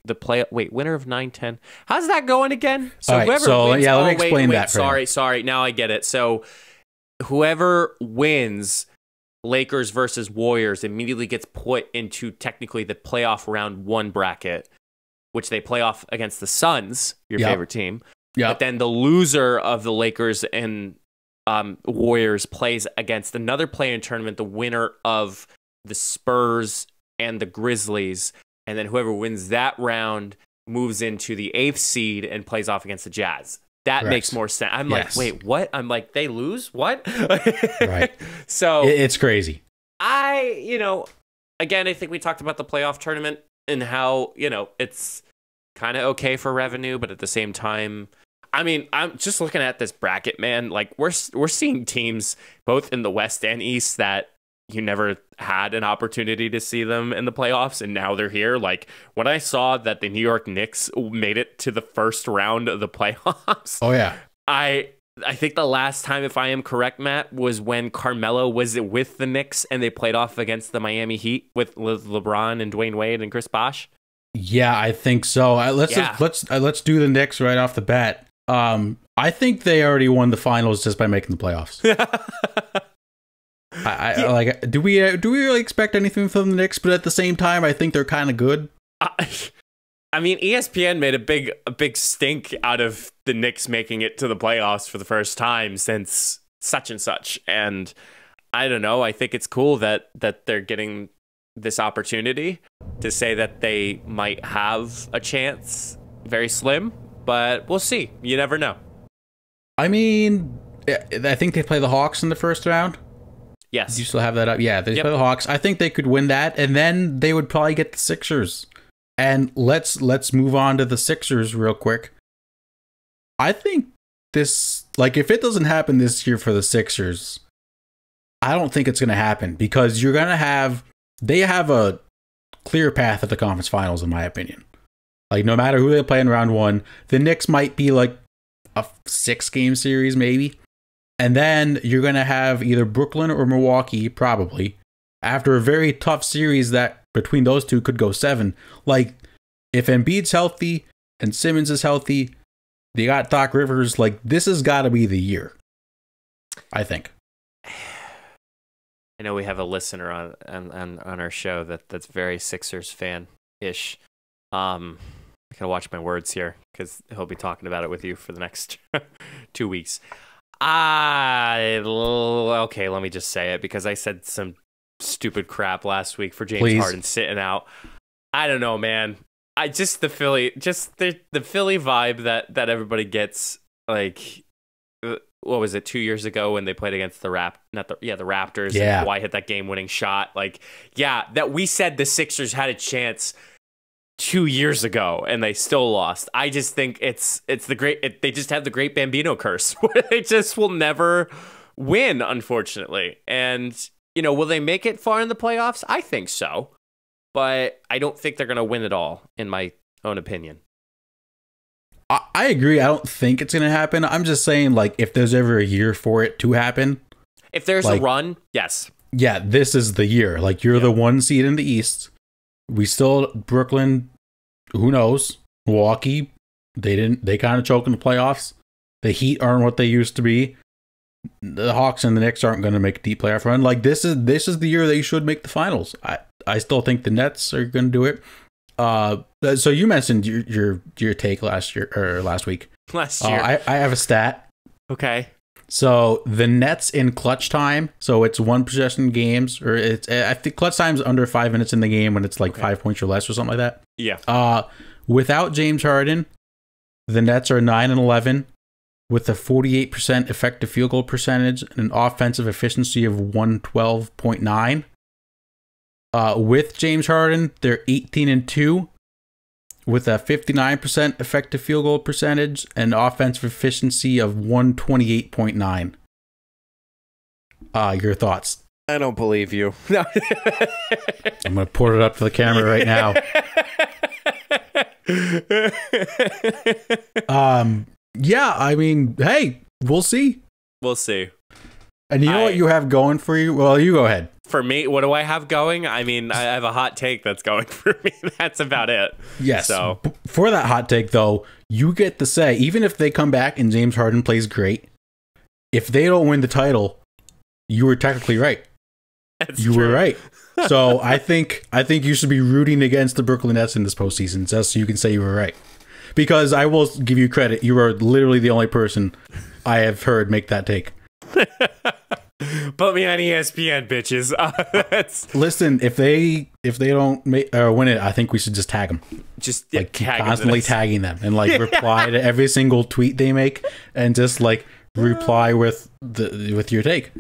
winner of 9-10. How's that going again? So right, whoever wins, let me explain that. Sorry. Now I get it. So whoever wins Lakers versus Warriors immediately gets put into technically the playoff round 1 bracket, which they play off against the Suns, your favorite team. Yeah. But then the loser of the Lakers and Warriors plays against another play-in tournament, the winner of the Spurs and the Grizzlies, and then whoever wins that round moves into the 8th seed and plays off against the Jazz. That makes more sense. I'm like, wait, what? I'm like, they lose? What? Right. So it's crazy. Again, I think we talked about the playoff tournament and how, it's kind of okay for revenue, but at the same time, I mean, I'm just looking at this bracket, man. Like we're seeing teams both in the West and East that you never had an opportunity to see them in the playoffs, and now they're here. Like when I saw that the New York Knicks made it to the first round of the playoffs, oh yeah, I think the last time, if I am correct, Matt, was when Carmelo was with the Knicks and they played off against the Miami Heat with LeBron and Dwayne Wade and Chris Bosh. Yeah, I think so. Let's do the Knicks right off the bat. I think they already won the finals just by making the playoffs. Like, do we really expect anything from the Knicks? But at the same time, I think they're kind of good. I mean, ESPN made a big stink out of the Knicks making it to the playoffs for the first time since such and such. And I don't know. I think it's cool that they're getting this opportunity to say that they might have a chance. Very slim, but we'll see. You never know. I mean, I think they play the Hawks in the first round. Yes. Do you still have that up? Yeah, they play the Hawks. I think they could win that, and then they would probably get the Sixers. And let's move on to the Sixers real quick. I think this, like, if it doesn't happen this year for the Sixers, I don't think it's going to happen because they have a clear path at the conference finals, in my opinion. Like, no matter who they play in round one, the Knicks might be like a 6-game series, maybe. And then you're going to have either Brooklyn or Milwaukee, probably, after a very tough series that between those two could go 7. Like, if Embiid's healthy and Simmons is healthy, they got Doc Rivers, like, this has got to be the year, I think. I know we have a listener on our show that's very Sixers fan-ish. I gotta watch my words here because he'll be talking about it with you for the next 2 weeks. Okay, let me just say it because I said some stupid crap last week for James Harden sitting out. I don't know, man. I just the Philly vibe that everybody gets, like, what was it, 2 years ago when they played against the Raptors. Yeah. And Kawhi hit that game-winning shot. Like, yeah, that we said the Sixers had a chance 2 years ago and they still lost. I just think it's they just have the great Bambino curse where they just will never win, unfortunately. And, you know, will they make it far in the playoffs? I think so. But I don't think they're going to win it all, in my own opinion. I agree. I don't think it's going to happen. I'm just saying, like, if there's ever a year for it to happen. If there's a run, yes. Yeah, this is the year. Like, you're the 1 seed in the East. We still, Brooklyn, who knows? Milwaukee, they kind of choke in the playoffs. The Heat aren't what they used to be. The Hawks and the Knicks aren't going to make a deep playoff run. Like, this is the year they should make the finals. I still think the Nets are going to do it. So you mentioned your take last week. Last year. I have a stat. Okay. So the Nets in clutch time, so it's 1 possession games, or I think clutch time's under 5 minutes in the game when it's like 5 points or less or something like that. Yeah. Without James Harden, the Nets are 9-11 with a 48% effective field goal percentage and an offensive efficiency of 112.9. With James Harden, they're 18-2 with a 59% effective field goal percentage and offensive efficiency of 128.9. Your thoughts? I don't believe you. No. I'm going to put it up to the camera right now. Yeah, I mean, hey, we'll see. We'll see. And you know what you have going for you? Well, you go ahead. For me, what do I have going? I mean, I have a hot take that's going for me. That's about it. Yes. So for that hot take, though, you get to say, even if they come back and James Harden plays great, if they don't win the title, you were technically right. You were right. So I think you should be rooting against the Brooklyn Nets in this postseason, just so you can say you were right. Because I will give you credit, you are literally the only person I have heard make that take. Put me on ESPN, bitches. Listen, if they don't win it, I think we should just tag them. Just like keep constantly tagging them and like reply to every single tweet they make and just like reply with your take.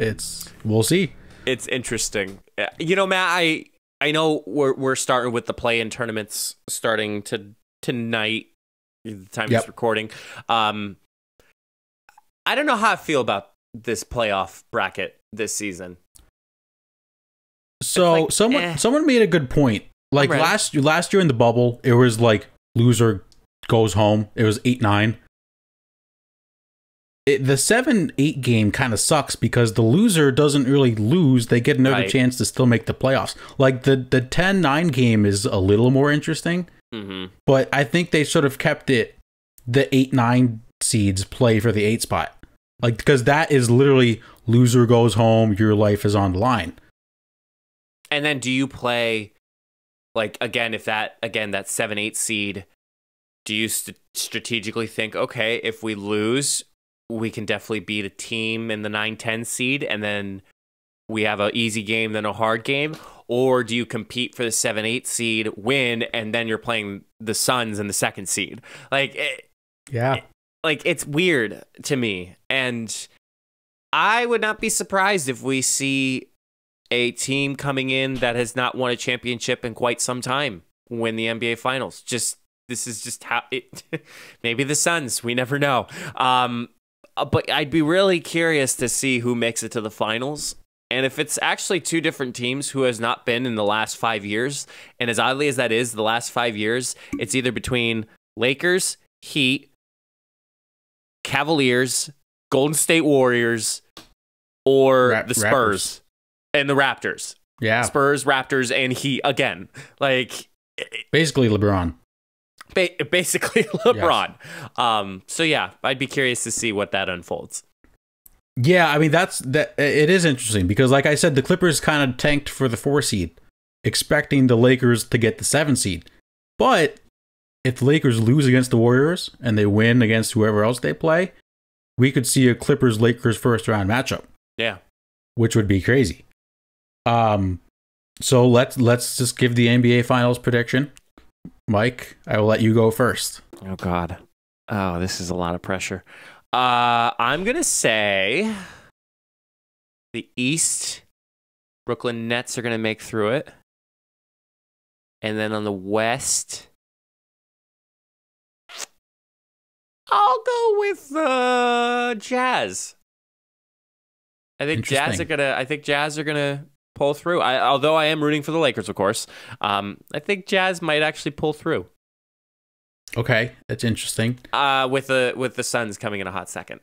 We'll see. It's interesting. You know, Matt, I know we're starting with the play-in tournaments starting tonight. The time it's recording. I don't know how I feel about this playoff bracket this season. So like, someone made a good point. Like last year in the bubble, it was like loser goes home. It was 8-9. the 7-8 game kind of sucks because the loser doesn't really lose. They get another chance to still make the playoffs. Like the 10-9 game is a little more interesting, but I think they sort of kept it the 8-9 seeds play for the 8 spot. Like, because that is literally loser goes home, your life is on the line. And then do you play, like, again, if that 7-8 seed, do you strategically think, okay, if we lose, we can definitely beat a team in the 9-10 seed, and then we have an easy game, then a hard game? Or do you compete for the 7-8 seed, win, and then you're playing the Suns in the 2nd seed? Like, it's weird to me. And I would not be surprised if we see a team coming in that has not won a championship in quite some time win the NBA Finals. This is just how it. Maybe the Suns. We never know. But I'd be really curious to see who makes it to the finals. And if it's actually 2 different teams who has not been in the last 5 years, and as oddly as that is, the last 5 years, it's either between Lakers, Heat, Cavaliers, Golden State Warriors, or the Spurs and the Raptors. Yeah. Spurs, Raptors, and Heat again. Like, basically LeBron. Basically LeBron. Yes. So yeah, I'd be curious to see what that unfolds. Yeah, I mean it is interesting because, like I said, the Clippers kind of tanked for the 4 seed, expecting the Lakers to get the 7 seed. But if the Lakers lose against the Warriors and they win against whoever else they play, we could see a Clippers-Lakers first round matchup. Yeah, which would be crazy. So let's just give the NBA Finals prediction. Mike, I will let you go first. Oh, God. Oh, this is a lot of pressure. I'm going to say the East, Brooklyn Nets are going to make through it. And then on the West, I'll go with the Jazz. I think Jazz are gonna pull through. Although I am rooting for the Lakers, of course. I think Jazz might actually pull through. Okay, that's interesting. With the Suns coming in a hot second.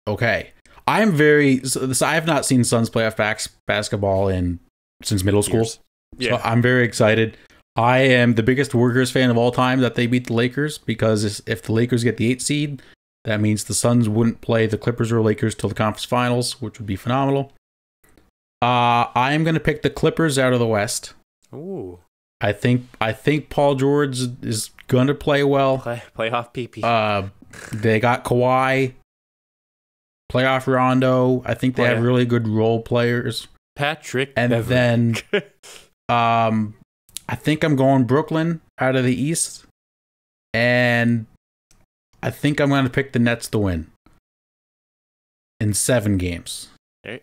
Okay, I have not seen Suns playoff basketball since middle school. Yeah. So I'm very excited. I am the biggest Warriors fan of all time that they beat the Lakers, because if the Lakers get the 8 seed, that means the Suns wouldn't play the Clippers or Lakers till the conference finals, which would be phenomenal. I am going to pick the Clippers out of the West. Ooh. I think Paul George is going to play well. Playoff PP. They got Kawhi. Playoff Rondo. I think they have really good role players. Patrick. And then I think I'm going Brooklyn out of the East. And I think I'm going to pick the Nets to win in 7 games.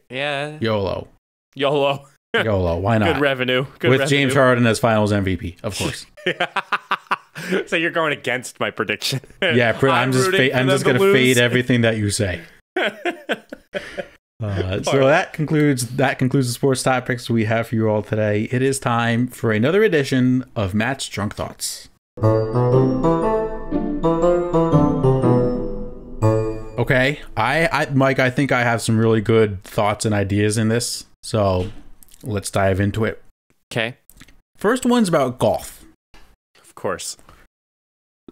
Yeah. YOLO. Why not? Good revenue. With James Harden as Finals MVP, of course. So you're going against my prediction. Yeah, I'm just going to fade everything that you say. So that concludes the sports topics we have for you all today. It is time for another edition of Matt's Drunk Thoughts. Okay, Mike, I think I have some really good thoughts and ideas in this, so let's dive into it. Okay. First one's about golf. Of course.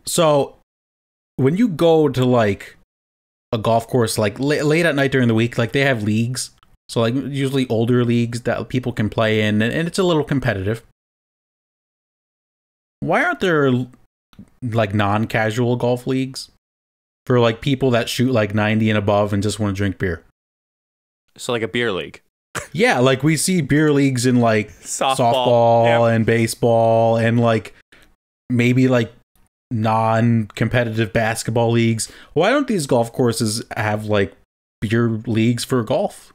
So when you go to like a golf course, like late at night during the week, like they have leagues. So like usually older leagues that people can play in, and it's a little competitive. Why aren't there like non-casual golf leagues for like people that shoot like 90 and above and just want to drink beer? So like a beer league. Yeah, like we see beer leagues in like softball and baseball and like maybe like non-competitive basketball leagues. Why don't these golf courses have like beer leagues for golf?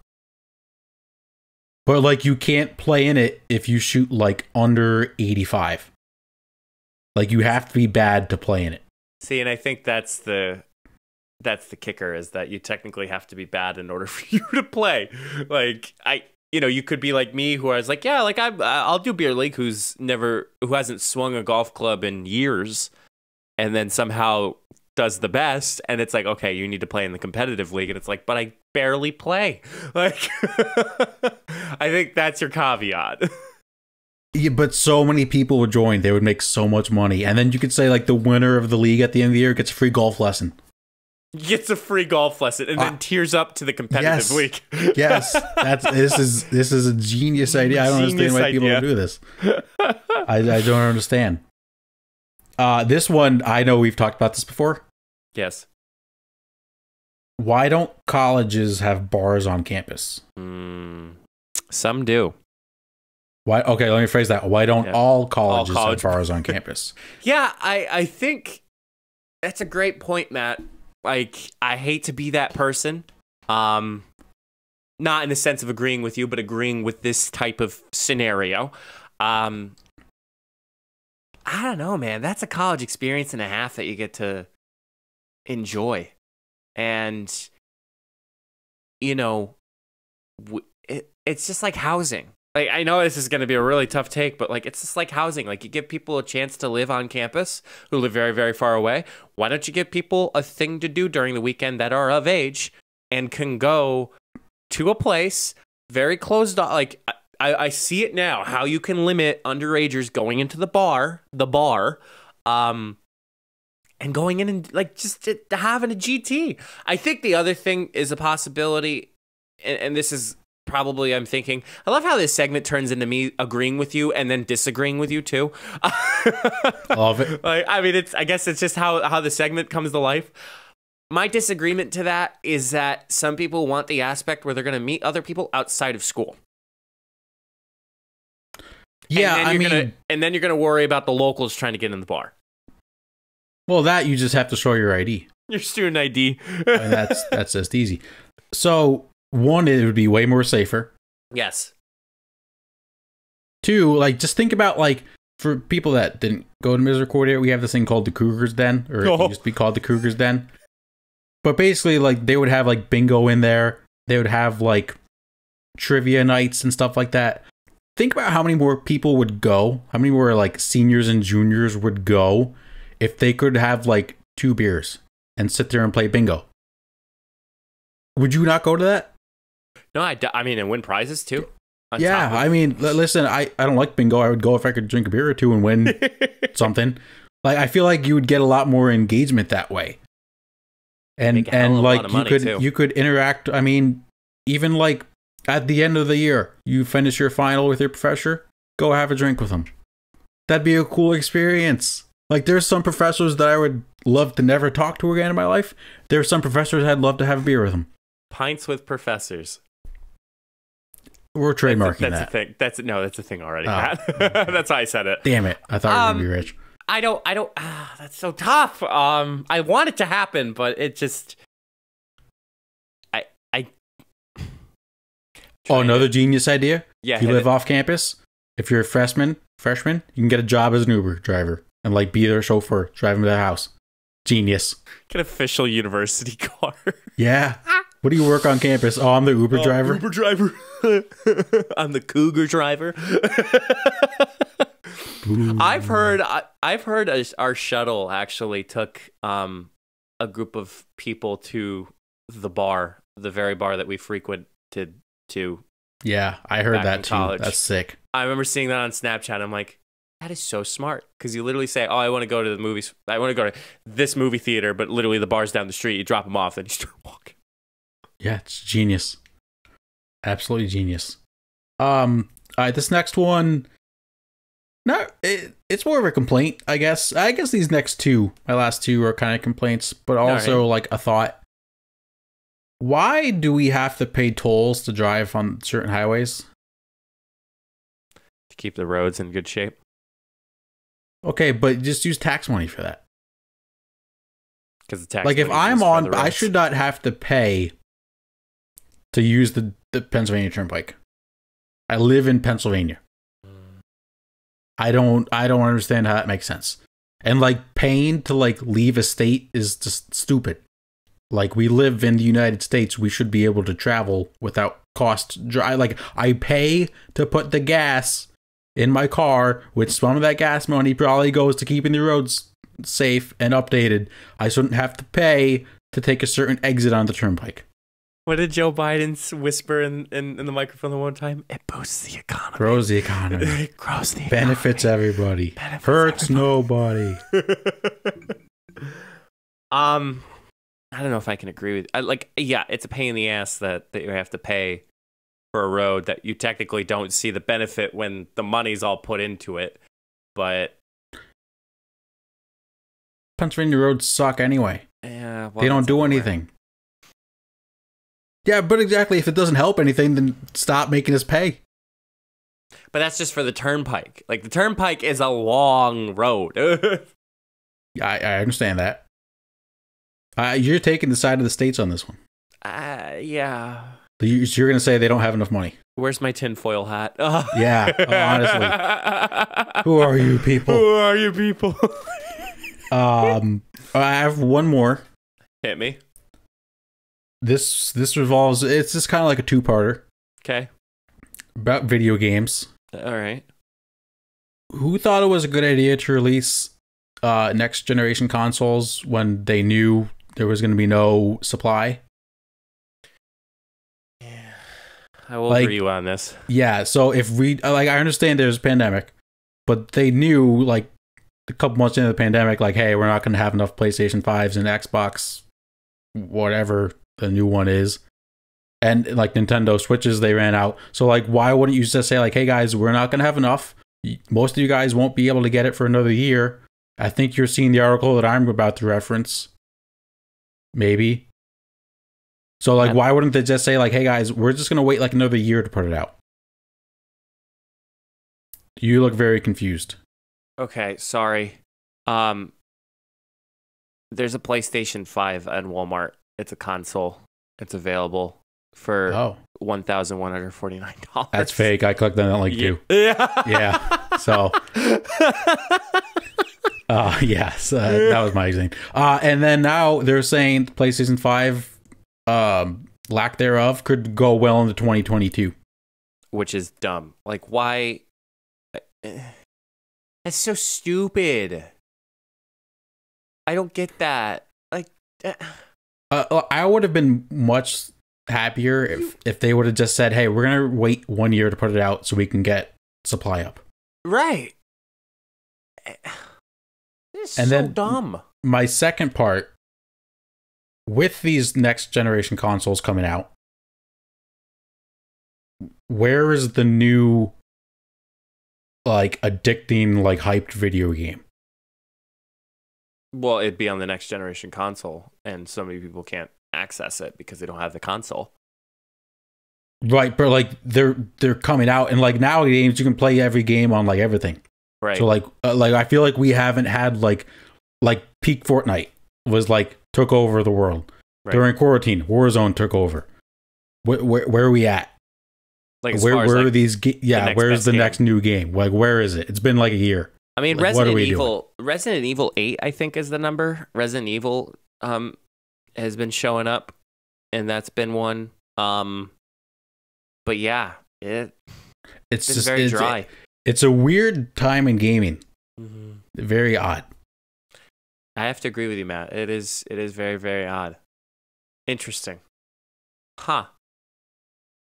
But like you can't play in it if you shoot like under 85. Like you have to be bad to play in it. See, and I think that's the kicker, is that you technically have to be bad in order for you to play. Like you could be like me, who I was like, yeah, like I'll do beer league, who hasn't swung a golf club in years, and then somehow does the best, and it's like, okay, you need to play in the competitive league, and it's like, but I barely play. Like, I think that's your caveat. Yeah, but so many people would join. They would make so much money. And then you could say, like, the winner of the league at the end of the year gets a free golf lesson. Gets a free golf lesson and then tears up to the competitive league. Yes. This is a genius idea. I don't understand why people don't do this. I don't understand. This one, I know we've talked about this before. Yes. Why don't colleges have bars on campus? Some do. Why? Okay, let me phrase that. Why don't all colleges have bars on campus? Yeah, I think that's a great point, Matt. Like, I hate to be that person. Not in the sense of agreeing with you, but agreeing with this type of scenario. I don't know, man. That's a college experience and a half that you get to enjoy. And, you know, it's just like housing. Like, I know this is going to be a really tough take, but like, it's just like housing. Like, you give people a chance to live on campus who live very, very far away. Why don't you give people a thing to do during the weekend that are of age and can go to a place very closed off? Like, I see it now, how you can limit underagers going into the bar, and going in and like just having a GT. I think the other thing is a possibility, and this is probably, I'm thinking, I love how this segment turns into me agreeing with you and then disagreeing with you too. Love it. Like, I mean, I guess it's just how the segment comes to life. My disagreement to that is that some people want the aspect where they're going to meet other people outside of school. Yeah, and then you're going to worry about the locals trying to get in the bar. Well, that you just have to show your ID. Your student ID. And that's just easy. So, one, it would be way more safer. Yes. Two, like, just think about, like, for people that didn't go to Misericordia, we have this thing called the Cougar's Den, or it used to be called the Cougar's Den. But basically, like, they would have, like, bingo in there. They would have, like, trivia nights and stuff like that. Think about how many more people would go, how many more, like, seniors and juniors would go if they could have, like, 2 beers and sit there and play bingo. Would you not go to that? No, I mean, and win prizes too. Yeah, I mean, listen, I don't like bingo. I would go if I could drink a beer or two and win something. Like, I feel like you would get a lot more engagement that way. And like you could interact. I mean, even like at the end of the year, you finish your final with your professor, go have a drink with them. That'd be a cool experience. Like, there's some professors that I would love to never talk to again in my life. There's some professors I'd love to have a beer with them. Pints with professors. We're trademarking that's that. A thing. That's a thing already, Matt. That's why I said it. Damn it. I thought you were going to be rich. I don't, that's so tough. I want it to happen, but it just, another genius idea? Yeah. If you live off campus, if you're a freshman, you can get a job as an Uber driver and like be their chauffeur, drive them to the house. Genius. Get an official university car. Yeah. What do you work on campus? Oh, I'm the Uber driver. Uber driver. I'm the Cougar driver. I've heard our shuttle actually took a group of people to the bar, the very bar that we frequented to. Yeah, I heard that too. College. That's sick. I remember seeing that on Snapchat. I'm like, that is so smart, because you literally say, oh, I want to go to the movies. I want to go to this movie theater, but literally the bar's down the street. You drop them off, then you start walking. Yeah, it's genius. Absolutely genius. All right, this next one, it's more of a complaint, I guess. I guess these next two, my last two, are kind of complaints, but also like a thought. Why do we have to pay tolls to drive on certain highways? To keep the roads in good shape. Okay, but just use tax money for that. Because the tax, like, if I'm on, I should not have to pay to use the Pennsylvania Turnpike. I live in Pennsylvania. I don't understand how that makes sense. And like, paying to like leave a state is just stupid. Like, we live in the United States, we should be able to travel without cost. Like, I pay to put the gas in my car, which some of that gas money probably goes to keeping the roads safe and updated, I shouldn't have to pay to take a certain exit on the turnpike. What did Joe Biden whisper in the microphone the one time? It boosts the economy. Grows the economy. It grows the economy. Benefits everybody. Hurts nobody. I don't know if I can agree with. It's a pain in the ass that you have to pay for a road that you technically don't see the benefit when the money's all put into it. But Pennsylvania roads suck anyway. Yeah, well, they don't do anything. Yeah, but exactly. If it doesn't help anything, then stop making us pay. But that's just for the turnpike. Like, the turnpike is a long road. Yeah, I understand that. You're taking the side of the states on this one. Yeah. You're going to say they don't have enough money. Where's my tinfoil hat? Yeah, honestly. Who are you people? Who are you people? I have one more. Hit me. This revolves, it's just kind of like a two-parter. Okay. About video games. All right. Who thought it was a good idea to release next generation consoles when they knew there was going to be no supply? Yeah. I will agree you on this. Yeah, so if we, I understand there's a pandemic, but they knew, like, a couple months into the pandemic, like, hey, we're not going to have enough PlayStation 5s and Xbox, whatever the new one is. And, like, Nintendo Switches, they ran out. So, like, why wouldn't you just say, like, hey, guys, we're not going to have enough. Most of you guys won't be able to get it for another year. I think you're seeing the article that I'm about to reference. Maybe. So, like, why wouldn't they just say, like, hey, guys, we're just going to wait, like, another year to put it out? You look very confused. Okay, sorry. There's a PlayStation 5 at Walmart. It's a console. It's available for $1,149. That's fake. I clicked on that link too. Yeah. Yeah. So. Yes, that was my example. And then now they're saying PlayStation 5, lack thereof, could go well into 2022. Which is dumb. Like, why? That's so stupid. I don't get that. Like, I would have been much happier if they would have just said, hey, we're going to wait 1 year to put it out so we can get supply up. Right. It's and so then dumb. My second part, with these next generation consoles coming out, where is the new, like, addicting, like, hyped video game? Well, it'd be on the next generation console, and so many people can't access it because they don't have the console. Right, but, like, they're coming out, and, like, nowadays you can play every game on, like, everything. Right. So, like I feel like we haven't had, like peak Fortnite was, like, took over the world. Right. During quarantine, Warzone took over. Where are we at? Like, where are these? Where's the next new game? Like, where is it? It's been like a year. I mean, like, Resident Evil 8, I think, is the number. Resident Evil has been showing up, and that's been one. But yeah, it's just very dry. It's a weird time in gaming. Mm-hmm. Very odd. I have to agree with you, Matt. It is very, very odd. Interesting. Huh.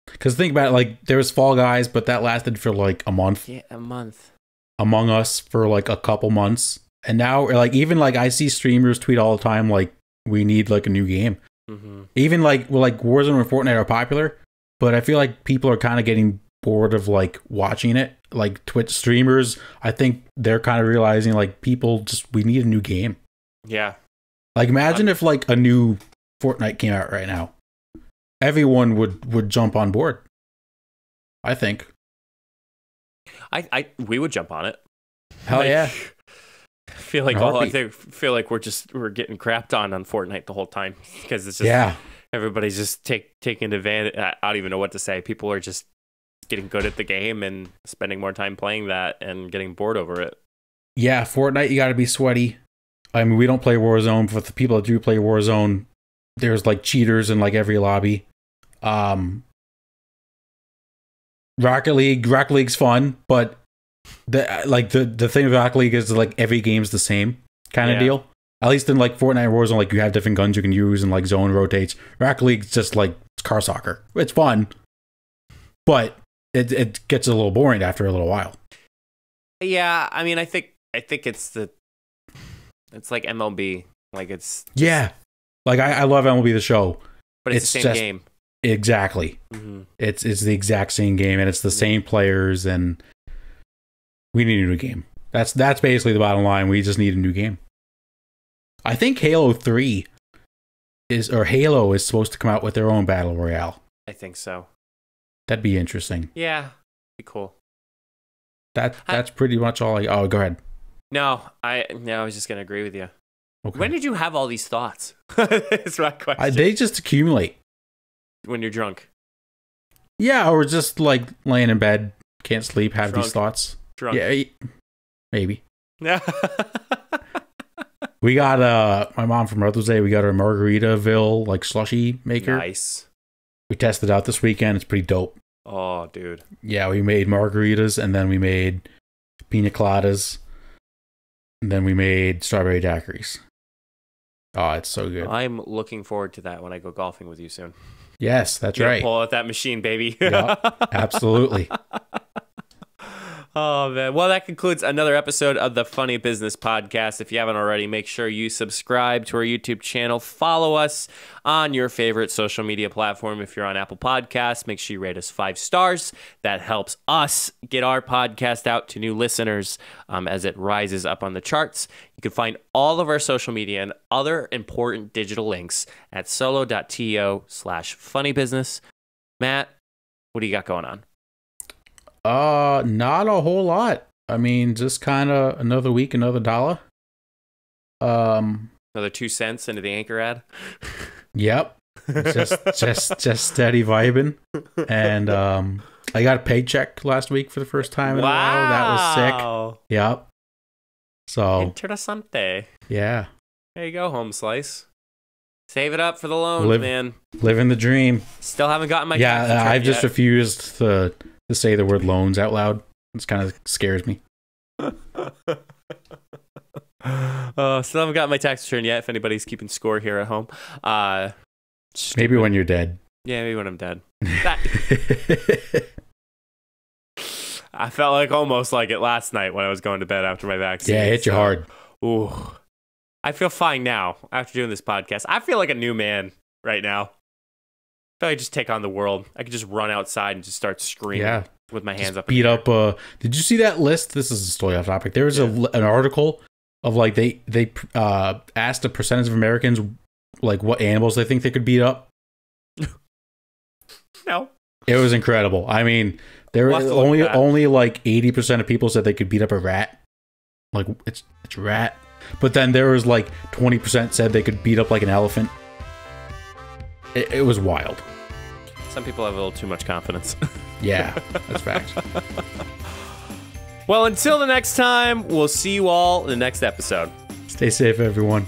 Because think about it, like, there was Fall Guys, but that lasted for, like, a month. Yeah, a month. Among Us for, like, a couple months. And now, like, even, like, I see streamers tweet all the time, like, we need, like, a new game. Mm-hmm. Even, like Warzone and Fortnite are popular, but I feel like people are kind of getting bored of, like, watching it. Like, Twitch streamers, I think they're kind of realizing, like, we need a new game. Yeah. Like, imagine if, like, a new Fortnite came out right now. Everyone would jump on board. I think. We would jump on it. Hell yeah. I feel like we're getting crapped on Fortnite the whole time because it's just everybody's just taking advantage. I don't even know what to say. People are just getting good at the game and spending more time playing that and getting bored over it. Yeah, Fortnite, you got to be sweaty. I mean, we don't play Warzone, but the people that do play Warzone, there's, like, cheaters in, like, every lobby. Rocket League's fun, but the thing with Rocket League is, like, every game's the same. kind of deal. At least in like Fortnite Warzone, like you have different guns you can use and like zone rotates. Rocket League's just like car soccer. It's fun, but it gets a little boring after a little while. Yeah, I mean, I think it's like MLB. Like it's like I love MLB the Show, but it's the same game. Exactly. Mm-hmm. It's the exact same game, and it's the same players, and we need a new game. That's basically the bottom line. We just need a new game. I think Halo is supposed to come out with their own battle royale. I think so. That'd be interesting. Yeah, be cool. That's pretty much all. Go ahead. No, I was just gonna agree with you. Okay. When did you have all these thoughts? That's my question. They just accumulate when you're drunk. Yeah, or just like laying in bed, can't sleep, have these thoughts. Drunk. Yeah, maybe. We got my mom for Mother's Day. We got her Margaritaville like slushy maker. Nice. We tested it out this weekend. It's pretty dope. Oh, dude. Yeah, we made margaritas, and then we made pina coladas, and then we made strawberry daiquiris. Oh, it's so good. I'm looking forward to that when I go golfing with you soon. Yes, that's right. Pull out that machine, baby. Yep, absolutely. Oh, man. Well, that concludes another episode of the Funny Business Podcast. If you haven't already, make sure you subscribe to our YouTube channel. Follow us on your favorite social media platform. If you're on Apple Podcasts, make sure you rate us 5 stars. That helps us get our podcast out to new listeners as it rises up on the charts. You can find all of our social media and other important digital links at solo.to/funnybusiness. Matt, what do you got going on? Not a whole lot. I mean, just kind of another week, another dollar. Another 2 cents into the Anchor ad. Yep. Just steady vibing. And I got a paycheck last week for the first time in a while. That was sick. Yep. So Interessante. Yeah. There you go, Home Slice. Save it up for the loans, man. Living the dream. Still haven't gotten my I've just refused to say the word loans out loud. It kind of scares me. Still haven't got my tax return yet, if anybody's keeping score here at home. Maybe when you're dead. Yeah, maybe when I'm dead. I felt like almost like it last night when I was going to bed after my vaccine. Yeah, it hit you hard. Ooh. I feel fine now after doing this podcast. I feel like a new man right now. I feel like I just take on the world. I could just run outside and just start screaming with my hands up. Beat up. Did you see that list? This is totally off topic. There was an article of like they asked a percentage of Americans like what animals they think they could beat up. No. It was incredible. I mean, there were only like 80% of people said they could beat up a rat. Like it's a rat. But then there was like 20% said they could beat up like an elephant. It was wild. Some people have a little too much confidence. Yeah, that's facts. Well, until the next time, we'll see you all in the next episode. Stay safe, everyone.